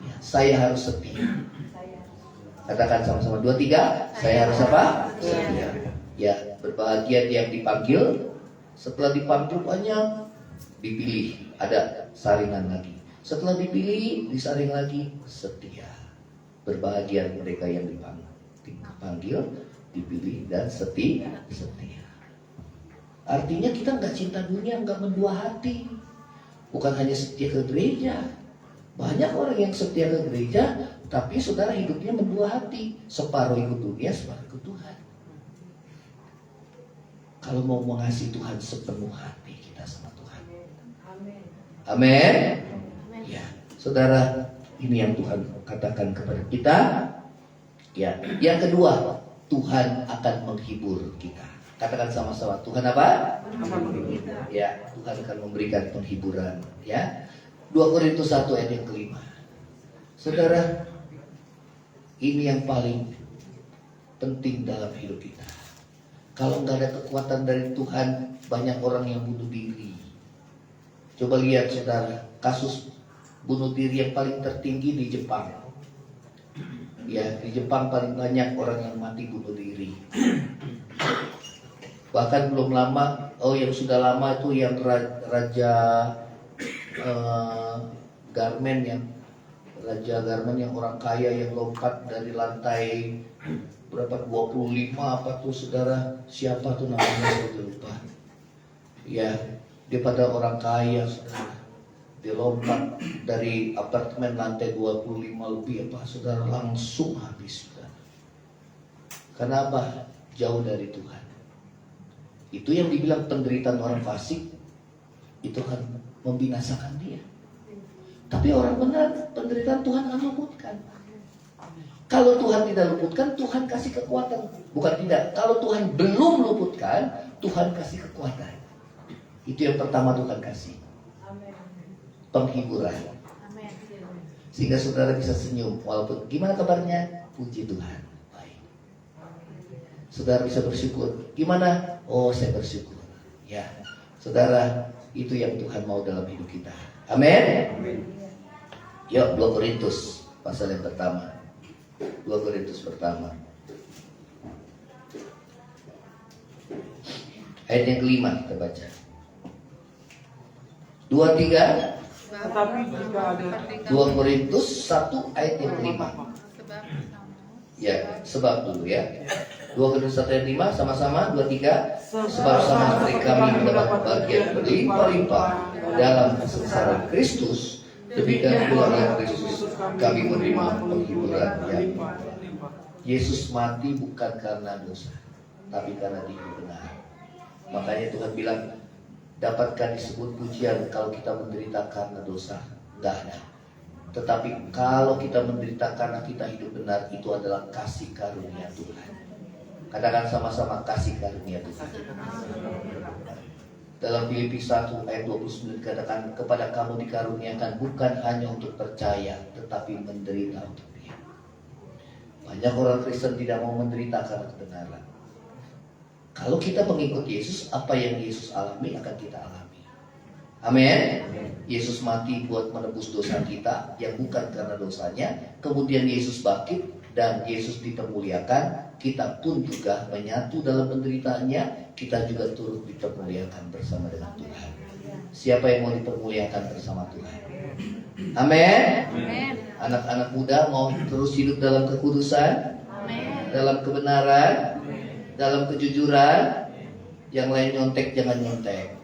Ya, saya harus setia. Katakan sama-sama 2, 3. Saya harus apa? Setia. Ya, berbahagia dia yang dipanggil. Setelah dipanggil banyak, dipilih, ada saringan lagi. Setelah dipilih, disaring lagi, setia. Berbahagia mereka yang dipanggil, dipilih, dan setia. Artinya kita nggak cinta dunia, nggak mendua hati. Bukan hanya setia ke gereja. Banyak orang yang setia ke gereja, tapi saudara hidupnya mendua hati. Separuh ikut dunia, separuh ikut Tuhan. Kalau mau mengasihi Tuhan sepenuh hati kita sama Tuhan. Amin. Ya, saudara, ini yang Tuhan katakan kepada kita. Ya, yang kedua, Tuhan akan menghibur kita. Katakan sama-sama, Tuhan apa? Ya, Tuhan akan memberikan penghiburan. Ya, 2 Korintus 1 ayat yang kelima. Saudara, ini yang paling penting dalam hidup kita. Kalau nggak ada kekuatan dari Tuhan, banyak orang yang bunuh diri. Coba lihat saudara, kasus bunuh diri yang paling tertinggi di Jepang. Ya, di Jepang paling banyak orang yang mati bunuh diri. Bahkan belum lama, yang sudah lama itu yang Raja Garmen yang orang kaya yang lompat dari lantai berapa 25 apa tuh saudara, siapa tuh namanya saya lupa. Ya, dia pada orang kaya saudara. Dia lompat dari apartemen lantai 25 lebih apa saudara, langsung habis saudara. Kenapa? Jauh dari Tuhan. Itu yang dibilang penderitaan orang fasik itu akan membinasakan dia. Tapi orang benar, penderitaan Tuhan akan luputkan. Kalau Tuhan tidak luputkan, Tuhan kasih kekuatan. Bukan tidak, kalau Tuhan belum luputkan, Tuhan kasih kekuatan. Itu yang pertama Tuhan kasih. Penghiburan. Sehingga saudara bisa senyum. Walaupun gimana kabarnya? Puji Tuhan. Baik. Saudara bisa bersyukur. Gimana? Oh, saya bersyukur. Ya, saudara, itu yang Tuhan mau dalam hidup kita. Amin. Yuk, 2 Korintus pasal yang pertama. 2 Korintus pertama. Ayat yang kelima kita baca. 2-3. Tetapi jika ada 2 Korintus 1 ayat yang kelima. Ya, sebab dulu ya. 2 Korintus 1 ayat 5 sama-sama 2-3. Sebab sama seperti kami mendapat bagian berlimpah-limpah dalam kesengsaraan Kristus, demikian pula oleh Kristus kami menerima penghiburan yang Yesus mati bukan karena dosa, tapi karena dia benar. Makanya Tuhan bilang, dapatkan disebut pujian kalau kita menderita karena dosa? Enggak ada. Tetapi kalau kita menderita karena kita hidup benar, itu adalah kasih karunia Tuhan. Katakan sama-sama, kasih karunia Tuhan. Dalam Filipi 1 ayat 29 dikatakan, kepada kamu dikaruniakan bukan hanya untuk percaya, tetapi menderita untuk Dia. Banyak orang Kristen tidak mau menderita karena kebenaran. Kalau kita mengikut Yesus, apa yang Yesus alami akan kita alami. Amin. Yesus mati buat menebus dosa kita yang bukan karena dosanya. Kemudian Yesus bangkit dan Yesus dipermuliakan. Kita pun juga menyatu dalam penderitaannya. Kita juga turut dipermuliakan bersama dengan Tuhan. Siapa yang mau dipermuliakan bersama Tuhan? Amin. Anak-anak muda mau terus hidup dalam kekudusan, dalam kebenaran, dalam kejujuran. Yang lain nyontek jangan nyontek.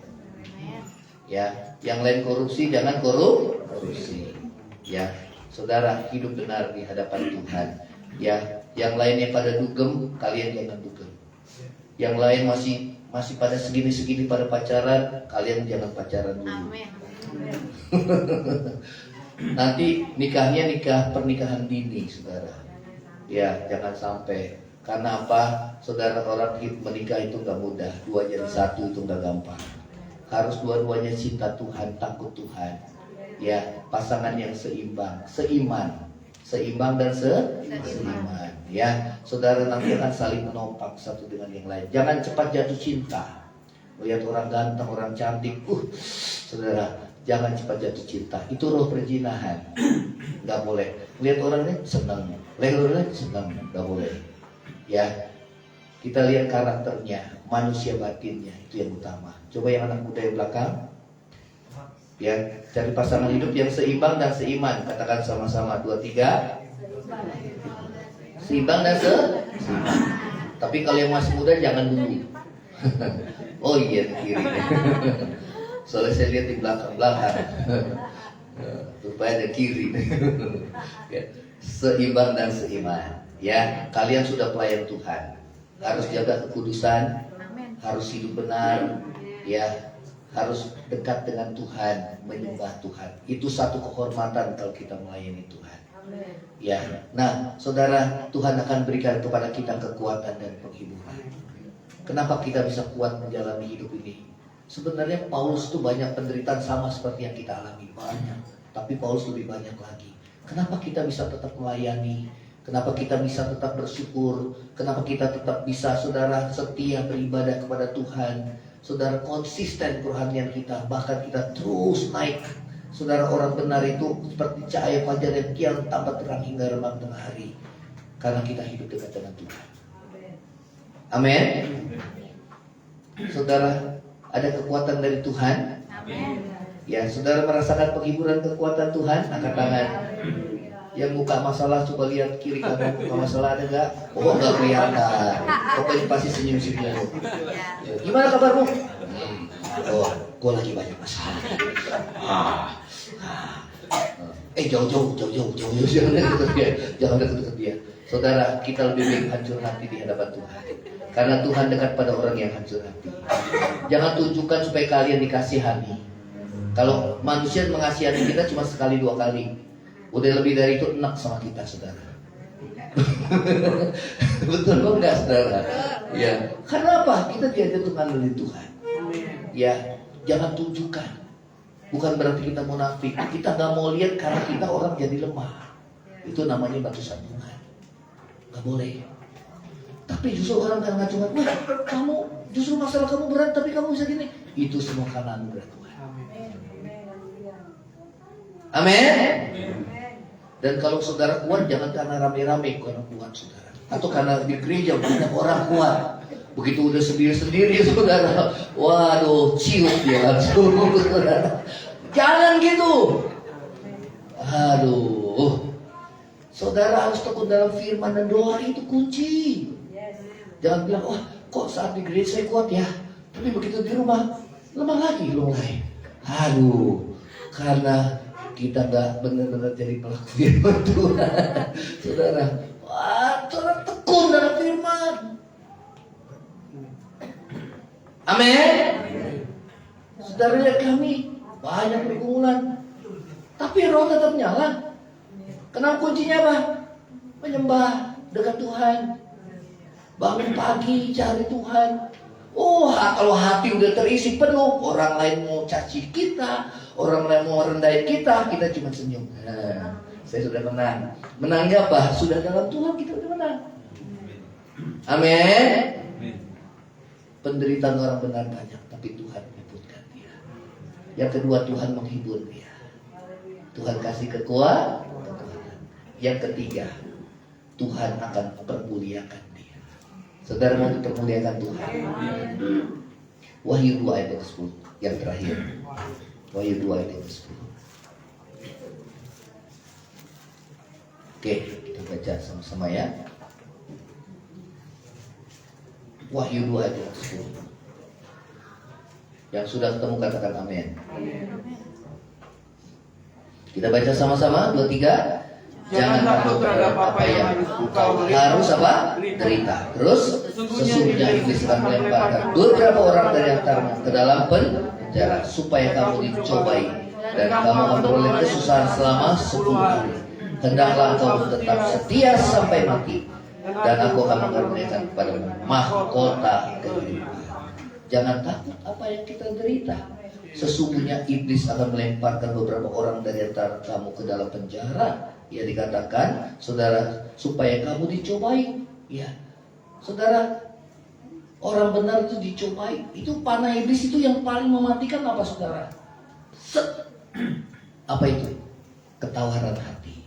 Ya, yang lain korupsi jangan korupsi. Ya, saudara hidup benar di hadapan Tuhan. Ya, yang lainnya pada dugem, kalian jangan dugem. Yang lain masih pada segini-segini pada pacaran, kalian jangan pacaran dulu. Nanti nikahnya pernikahan dini, saudara. Ya, jangan sampai. Karena apa? Saudara, orang menikah itu gak mudah. 2 jadi 1 itu gak gampang. Harus dua-duanya cinta Tuhan, takut Tuhan. Ya, pasangan yang seimbang, seimbang dan seiman. Ya, saudara nanti akan saling menopang satu dengan yang lain. Jangan cepat jatuh cinta. Lihat orang ganteng, orang cantik, saudara, jangan cepat jatuh cinta. Itu roh perzinahan. Gak boleh. Lihat orangnya senang, lihat orangnya senang, gak boleh. Ya, kita lihat karakternya, manusia batinnya, itu yang utama. Coba yang anak muda yang belakang, ya, cari pasangan hidup yang seimbang dan seiman. Katakan sama-sama 2-3. Seimbang dan seiman. Tapi kalau yang masih muda jangan dulu. Oh iya, kiri. Soalnya saya lihat di belakang. Rupanya ada kiri. Ya, seimbang dan seiman. Ya, kalian sudah pelayan Tuhan. Harus jaga kekudusan, harus hidup benar, ya, harus dekat dengan Tuhan, menyembah Tuhan. Itu satu kehormatan kalau kita melayani Tuhan. Ya, nah, saudara, Tuhan akan berikan kepada kita kekuatan dan penghiburan. Kenapa kita bisa kuat menjalani hidup ini? Sebenarnya Paulus itu banyak penderitaan sama seperti yang kita alami, banyak. Tapi Paulus lebih banyak lagi. Kenapa kita bisa tetap melayani? Kenapa kita bisa tetap bersyukur? Kenapa kita tetap bisa, saudara, setia beribadah kepada Tuhan? Saudara, konsisten kerohanian kita, bahkan kita terus naik. Saudara, orang benar itu seperti cahaya fajar yang kian tambah terang hingga remang tengah hari. Karena kita hidup dekat dengan Tuhan. Amin. Saudara, ada kekuatan dari Tuhan. Ya, saudara merasakan penghiburan kekuatan Tuhan. Angkat tangan. Yang buka masalah, coba lihat kiri kanan, buka masalah ada gak? Oh, gak kelihatan. Pokoknya pasti senyum-senyum. Gimana kabarmu? Oh, gue lagi banyak masalah. Jauh-jauh. Jangan dekat dia. Saudara, kita lebih baik hancur hati di hadapan Tuhan. Karena Tuhan dekat pada orang yang hancur hati. Jangan tunjukkan supaya kalian dikasihani. Kalau manusia mengasihani kita cuma sekali 2 kali. Udah lebih dari itu enak sama kita, saudara. Betul kok enggak, saudara? Ya. Karena apa? Kita dijatuhkan oleh Tuhan. Ya, jangan tunjukkan. Bukan berarti kita munafik. Kita nggak mau lihat karena kita orang jadi lemah. Itu namanya batu sandungan. Nggak boleh. Tapi justru orang kan cuma, wah kamu justru masalah kamu berat tapi kamu bisa gini. Itu semua karena anugerah Tuhan. Amin. Dan kalau saudara kuat jangan karena rame-rame karena kuat saudara. Atau karena di gereja banyak orang kuat. Begitu udah sendiri-sendiri saudara, waduh cium dia langsung saudara. Jangan gitu. Aduh. Saudara harus tekun dalam firman dan doa, itu kunci. Jangan bilang, wah kok saat di gereja saya kuat ya, tapi begitu di rumah lemah lagi mulai. Aduh, karena kita nggak benar-benar jadi pelaku firman Tuhan. Saudara, wah, saudara tekun dalam firman. Amin. Saudara lihat kami banyak pergumulan, tapi roh tetap nyala. Kenapa kuncinya apa? Menyembah dekat Tuhan. Bangun pagi cari Tuhan. Oh, kalau hati udah terisi penuh, orang lain mau caci kita, orang lain mau rendahin kita cuma senyum. Nah, saya sudah menang. Menangnya apa? Sudah dalam Tuhan kita sudah menang. Amin. Penderitaan orang benar banyak, tapi Tuhan menyebutkan dia. Yang kedua, Tuhan menghibur dia. Tuhan kasih kekuatan. Yang ketiga, Tuhan akan mempermuliakan dia. Saudara mau dipermuliakan Tuhan? Wahyu 2 ayat 10 yang terakhir. Wahyu 2 ayat 10. Oke, kita baca sama-sama ya. Wahyu 2 ayat 10. Yang sudah ketemu katakan amin. Kita baca sama-sama 2, 3. Jangan takut terhadap apa yang engkau harus apa? Derita. Terus sesungguhnya iblis akan melemparkan beberapa orang dari antaranya ke dalam penjara supaya kamu dicobai dan kamu memperoleh kesusahan selama 10 hari. Hendaklah engkau tetap setia sampai mati, dan aku akan mengaruniakan kepadamu mahkota kehidupan. Jangan takut apa yang kita derita. Sesungguhnya iblis akan melemparkan beberapa orang dari antara kamu ke dalam penjara. Ya dikatakan, saudara, supaya kamu dicobai. Ya, saudara, orang benar itu dicobai. Itu panah iblis itu yang paling mematikan apa saudara? Apa itu? Ketawaran hati.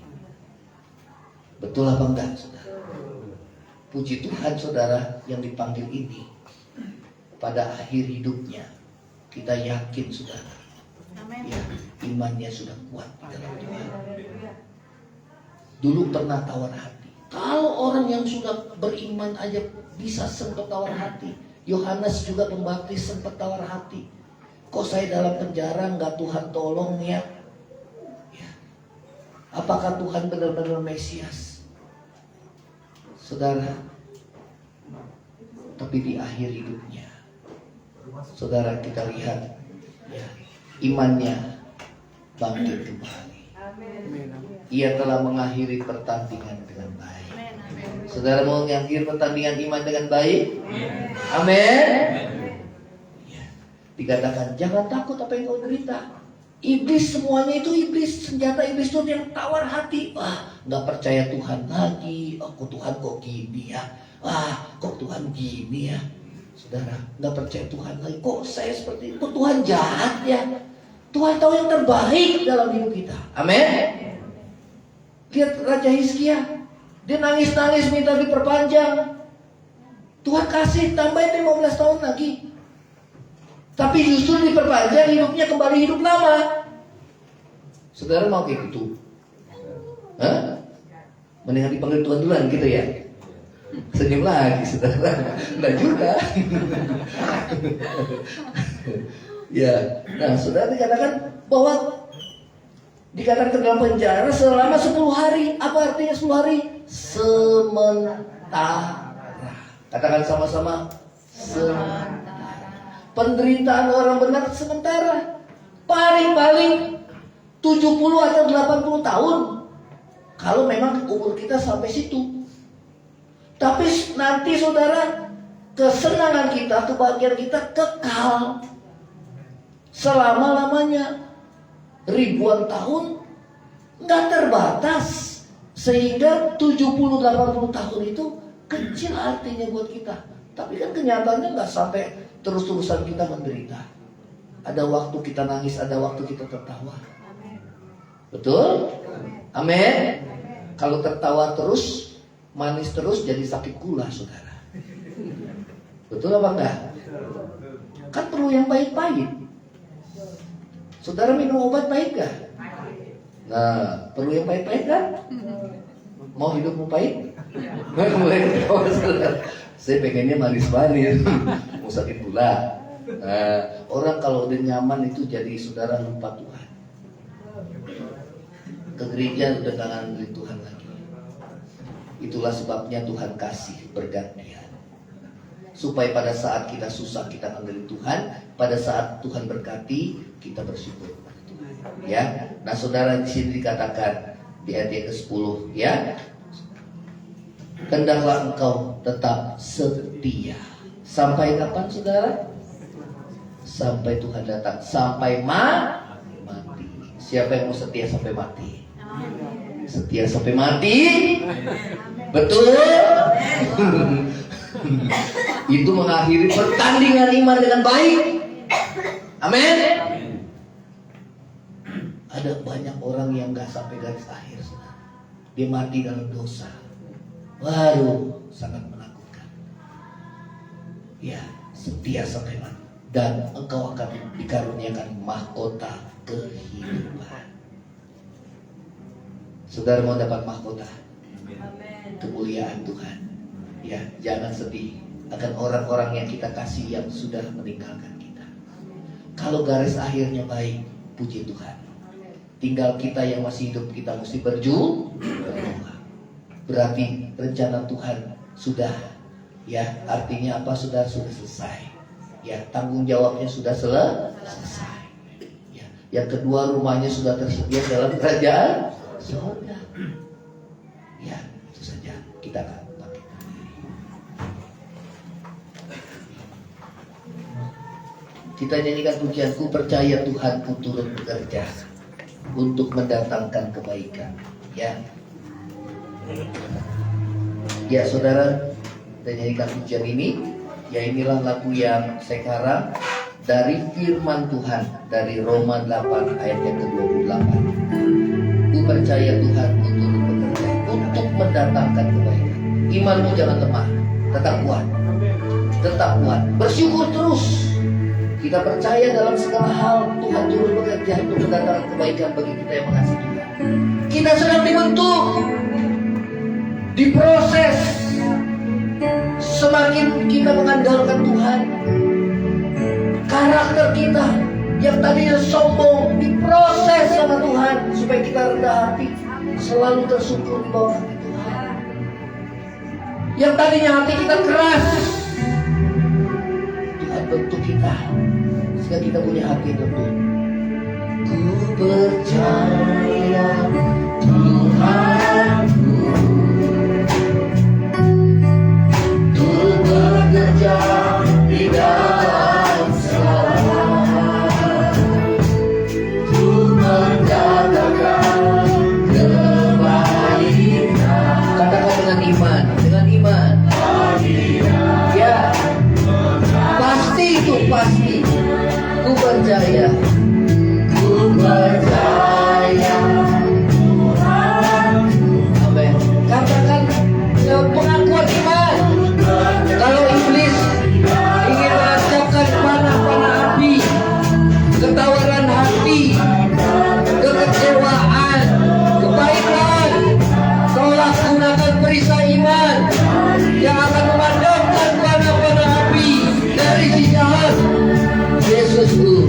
Betul apa enggak saudara? Puji Tuhan saudara yang dipanggil ini pada akhir hidupnya kita yakin saudara, ya, imannya sudah kuat di dalam Tuhan. Dulu pernah tawar hati. Kalau orang yang sudah beriman aja bisa sempat tawar hati. Yohanes juga pembaptis sempat tawar hati. Kok saya dalam penjara nggak Tuhan tolong ya? Ya. Apakah Tuhan benar-benar Mesias? Saudara, tapi di akhir hidupnya, saudara kita lihat ya, imannya bangkit kembali. Ia telah mengakhiri pertandingan dengan baik. Saudara mau mengakhiri pertandingan iman dengan baik? Amin. Ya. Dikatakan jangan takut apa yang kau derita. Iblis semuanya itu iblis, senjata iblis itu yang tawar hati. Wah, nggak percaya Tuhan lagi. Oh, kok Tuhan kok gini ya? Wah, kok Tuhan gini ya? Saudara, nggak percaya Tuhan lagi. Kok saya seperti itu? Kok Tuhan jahat ya? Tuhan tahu yang terbaik dalam hidup kita. Amin. Lihat Raja Hizkia, dia nangis-nangis minta diperpanjang. Tuhan kasih tambahin 15 tahun lagi. Tapi justru diperpanjang hidupnya kembali hidup lama. Saudara mau kayak gitu? Hah? Mendingan dipanggil Tuhan duluan gitu ya? Senyum lagi saudara. Enggak juga. Ya, nah saudara dikatakan bahwa dikatakan ke dalam penjara selama 10 hari. Apa artinya 10 hari? Sementara. Katakan sama-sama, sementara. Penderitaan orang benar sementara. Paling-paling 70 atau 80 tahun. Kalau memang umur kita sampai situ. Tapi nanti saudara, kesenangan kita, kebahagiaan kita kekal selama-lamanya. Ribuan tahun, nggak terbatas. Sehingga 70-80 tahun itu kecil artinya buat kita. Tapi kan kenyataannya nggak sampai terus-terusan kita menderita. Ada waktu kita nangis, ada waktu kita tertawa. Betul? Amin. Kalau tertawa terus, manis terus, jadi sakit gula, saudara. Betul apa enggak? Kan perlu yang pahit-pahit. Saudara minum obat pahit gak? Nah, perlu yang pahit-pahit kan? Mau hidupmu pahit? Mulai ketawa, saudara. Saya pengennya manis-manis. Mau sakit gula. Nah, orang kalau udah nyaman itu jadi saudara lupa Tuhan. Ke gereja udah kangen dari Tuhan lagi. Itulah sebabnya Tuhan kasih bergantian. Supaya pada saat kita susah kita ngandelin Tuhan, pada saat Tuhan berkati kita bersyukur kepada Tuhan. Ya, nah saudara di sini dikatakan di ayat yang ke-10 ya, hendaklah engkau tetap setia. Sampai kapan saudara? Sampai Tuhan datang, sampai mati. Siapa yang mau setia sampai mati? Setia sampai mati? Betul? Itu mengakhiri pertandingan iman dengan baik. Amin. Ada banyak orang yang gak sampai garis akhir, saudara. Dia mati dalam dosa. Waduh, sangat menakutkan. Ya, setia sampai mati. Dan engkau akan dikaruniakan mahkota kehidupan. Saudara mau dapat mahkota kemuliaan Tuhan. Ya, jangan sedih akan orang-orang yang kita kasih yang sudah meninggalkan kita. Kalau garis akhirnya baik, puji Tuhan. Tinggal kita yang masih hidup, kita mesti berjuang. Berarti rencana Tuhan sudah, ya, artinya apa? Sudah selesai. Ya, tanggung jawabnya sudah selesai. Ya, yang kedua, rumahnya sudah tersedia dalam kerajaan surga. Ya, itu saja. Kita akan pakai. Kita nyanyikan pujian, ku percaya Tuhan ku turut bekerja untuk mendatangkan kebaikan. Ya, ya saudara, kita nyanyikan pujian ini. Ya, inilah lagu yang sekarang dari firman Tuhan dari Roma 8 ayat yang ke-28. Ku percaya Tuhan ku turut bekerja untuk mendatangkan kebaikan. Imanmu jangan lemah, tetap kuat. Tetap kuat, bersyukur terus. Kita percaya dalam segala hal Tuhan turut bekerja untuk mendatangkan kebaikan bagi kita yang mengasihi Tuhan. Kita sedang dibentuk, diproses. Semakin kita mengandalkan Tuhan, karakter kita yang tadinya sombong diproses sama Tuhan supaya kita rendah hati, selalu tersungkur di bawah hati Tuhan. Yang tadinya hati kita keras, Tuhan bentuk kita sehingga kita punya hati yang lembut. Ku percaya Tuhan bekerja di dalam segala untuk mendatangkan kebaikan. Katakan dengan iman, dengan iman. Ya, pasti itu pasti. Ku percaya, ku percaya. Amin. Katakan pengakuan iman. Kalau iblis ingin mengacaukan panah-panah api, ketawaran hati, kekecewaan, kebaikan, tolak gunakan perisai iman yang akan memadamkan panah-panah api dari si jahat. Yesusku,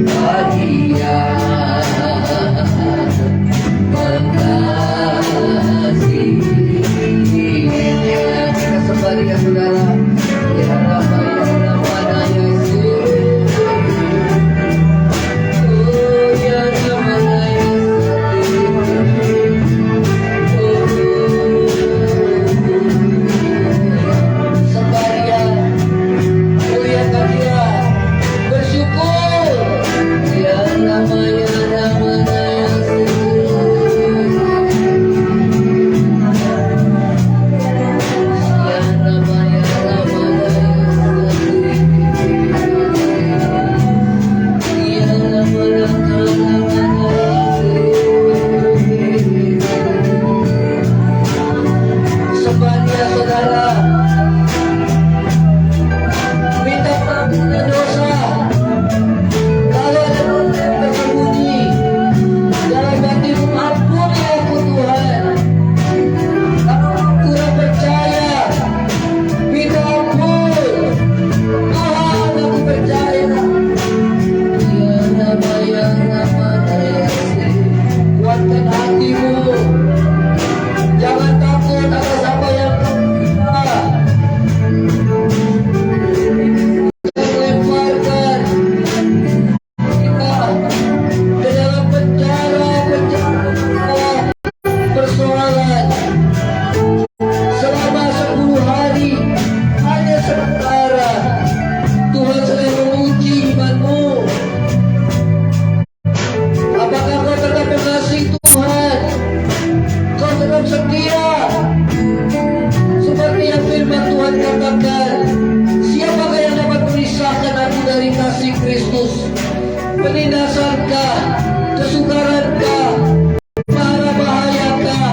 bahagia mengasihi. Kita sembahkan saudara, ya Rabbi, ya Rabbana Yesus. Oh ya Rabbana Yesus. Sembahkan, muliakan Dia, bersyukur. Ya Rabbi, ya Rabbana Yesus. Ya Rabbi, ya Rabbana Yesus. Ya Rabbana Yesus. Sembah Dia, saudara. Minta pengampunan dosa. Kalau ada dosa yang tersembunyi dalam hatimu, ampuni aku Tuhan. Aku kurang percaya, minta ampun. Tuhan, aku percaya. Ya Rabbi, ya Rabbana Yesus. Kuatkan hatimu. Jangan takut atas apa yang kau minta. Lemparkan kita ke dalam penjara persoalan selama 10 hari, hanya sementara. Tuhan sedang menguji imanmu. Apakah kau tetap mengasihi Tuhan? Kau tetap setia? Seperti yang firman Tuhan katakan, siapakah yang dapat memisahkan aku dari kasih Kristus? Penindasankah, kesukarankah, mara bahayakah,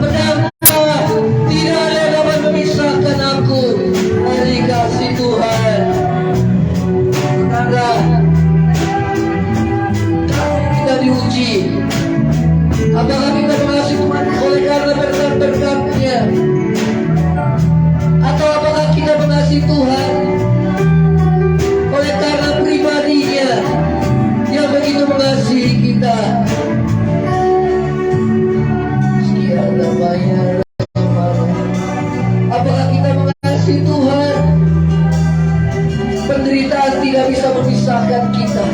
pedangkah? Tidak ada yang dapat memisahkan aku dari kasih Tuhan. Saudara, kita diuji. Apakah kita mengasihi Tuhan oleh karena berkat-berkat-Nya? Atau apakah kita mengasihi Tuhan oleh karena pribadinya yang begitu mengasihi kita? Sekian bayar. Apakah kita mengasihi Tuhan? Penderitaan tidak bisa memisahkan kita.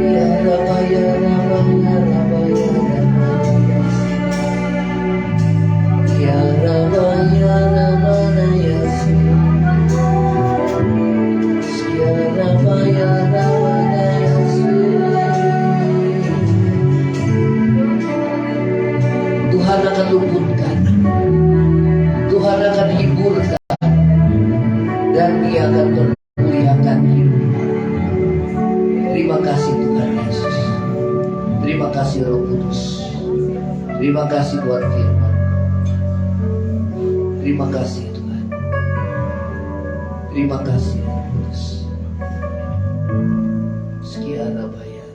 Ya Rabbi, ya Rabbi, ya Rabbi, ya Rabbi. Ya Rabbi, ya Rabbana Yesus. Ya Rabbi, ya Rabbana Yesus. Tuhan akan luputkan, Tuhan akan hiburkan, dan Dia akan termuliakan hidup. Terima kasih Tuhan Yesus. Terima kasih Roh Kudus. Terima kasih buat firman. Terima kasih Tuhan. Terima kasih Roh Kudus. Sekian apa ya.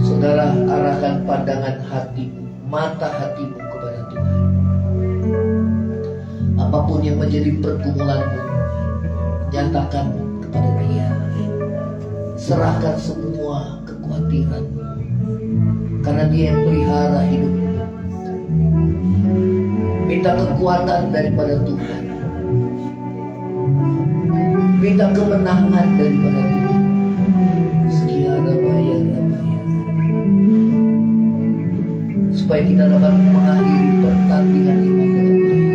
Saudara, arahkan pandangan hatimu, mata hatimu kepada Tuhan. Apapun yang menjadi pergumulanmu, nyatakan kepada Dia. Serahkan semua kekhawatiranmu, karena Dia yang pelihara hidupmu. Minta kekuatan daripada Tuhan. Minta kemenangan daripada Tuhan. Sekian bayar. Supaya kita dapat mengakhiri pertandingan iman dengan baik.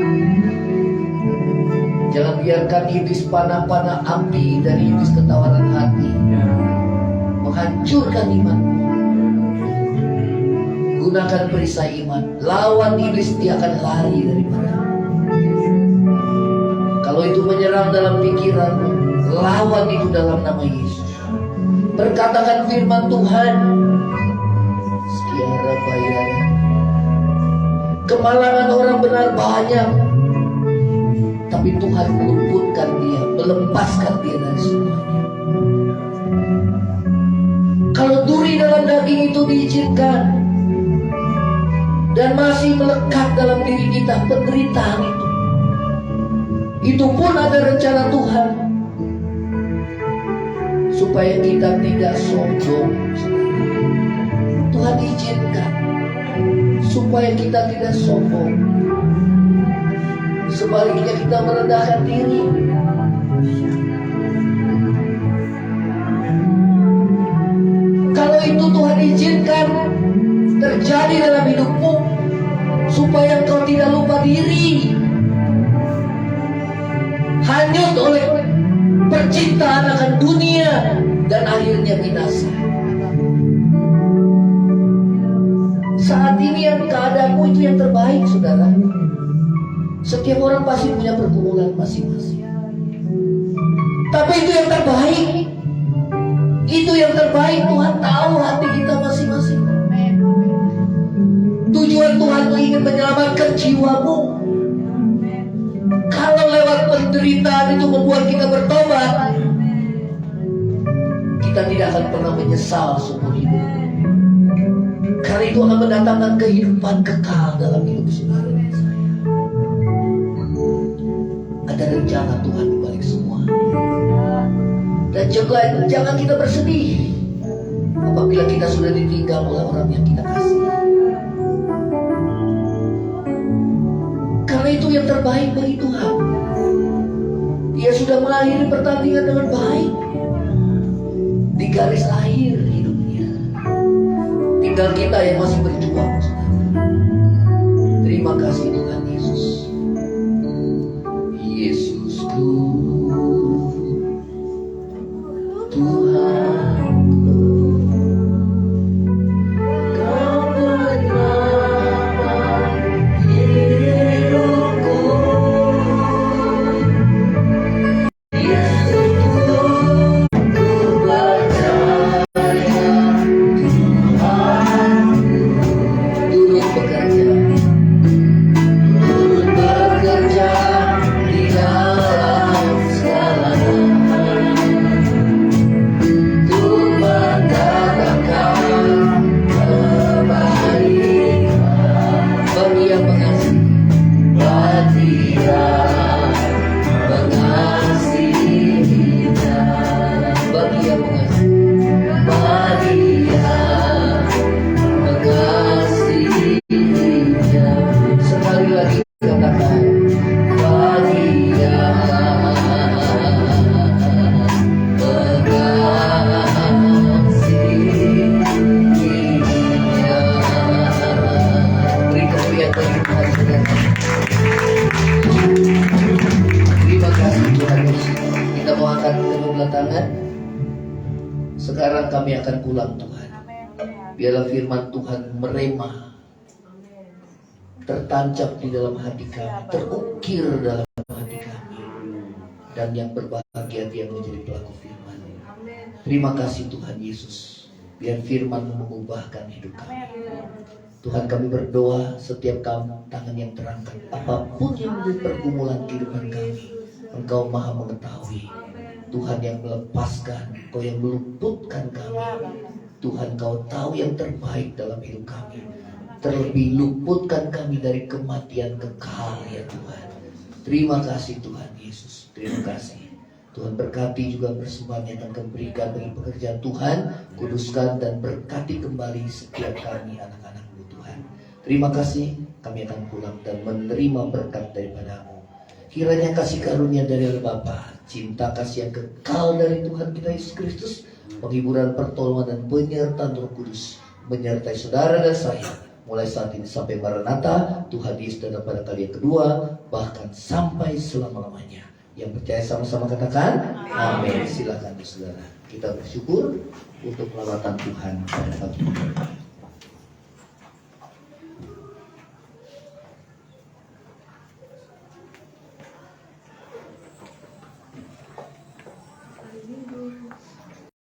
Jangan biarkan iblis panah-panah api dari iblis ketawanan hati menghancurkan imanmu. Gunakan perisai iman, lawan iblis, dia akan lari daripada. Kalau itu menyerang dalam pikiranmu, lawan itu dalam nama Yesus. Berkatakan firman Tuhan. Sekian bayar. Kemalangan orang benar banyak, tapi Tuhan meluputkan dia, melepaskan dia dari semuanya. Kalau duri dalam daging itu diizinkan dan masih melekat dalam diri kita penderitaan itu, Itu pun ada rencana Tuhan supaya kita tidak sombong. Tuhan izinkan supaya kita tidak sombong. Sebaliknya kita merendahkan diri. Kalau itu Tuhan izinkan terjadi dalam hidupmu, supaya engkau tidak lupa diri, hanyut oleh percintaan akan dunia dan akhirnya binasa. Saat ini yang keadaanmu itu yang terbaik, saudara. Setiap orang pasti punya pergumulan masing-masing, tapi itu yang terbaik. Itu yang terbaik. Tuhan tahu hati kita masing-masing. Tujuan Tuhan ingin menyelamatkan jiwamu. Kalau lewat penderitaan itu membuat kita bertobat, kita tidak akan pernah menyesal seumur hidup. Karena itu akan mendatangkan kehidupan kekal dalam hidup saudara dan saya. Ada rencana Tuhan di balik semua. Dan juga jangan kita bersedih apabila kita sudah ditinggal oleh orang yang kita kasih. Karena itu yang terbaik bagi Tuhan. Dia sudah mengakhiri pertandingan dengan baik. Di garis akhir hidupnya. Tinggal kita yang masih berjuang. Terima kasih Tuhan Yesus. Yesusku, Tuhanku, Kau menyelamatkan hidupku. Yesusku, ku percaya Tuhanku. Turut bekerja di dalam segalanya. Bagi yang mengasihinya, bagi yang mengasihinya. Sekali lagi katakan, bagi yang mengasihinya. Beri kemuliaan bagi Tuhan, saudara. Terima kasih Tuhan Yesus. Kita mau angkat kedua tangan. Sekarang kami akan pulang Tuhan. Biarlah firman Tuhan meremah, tertancap di dalam hati kami, terukir dalam hati kami. Dan yang berbahagia dia menjadi pelaku firman. Terima kasih Tuhan Yesus. Biar firman mengubahkan hidup kami. Tuhan, kami berdoa setiap tangan yang terangkat, apapun yang menjadi pergumulan kehidupan kami, Engkau maha mengetahui. Tuhan yang melepaskan, Engkau yang meluputkan kami. Tuhan, Kau tahu yang terbaik dalam hidup kami. Terlebih luputkan kami dari kematian kekal ya Tuhan. Terima kasih Tuhan Yesus. Terima kasih Tuhan. Berkati juga persembahan yang akan berikan bagi pekerjaan Tuhan. Kuduskan dan berkati kembali setiap kami anak-anak-Mu Tuhan. Terima kasih. Kami akan pulang dan menerima berkat daripada-Mu. Kiranya kasih karunia dari Allah Bapa, cinta kasih yang kekal dari Tuhan kita Yesus Kristus, penghiburan, pertolongan dan penyertaan Roh Kudus menyertai saudara dan saya mulai saat ini sampai Maranatha, Tuhan Yesus datang pada kali yang kedua, bahkan sampai selama-lamanya. Yang percaya sama-sama katakan amin. Silakan saudara, kita bersyukur untuk perawatan Tuhan pada pagi ini.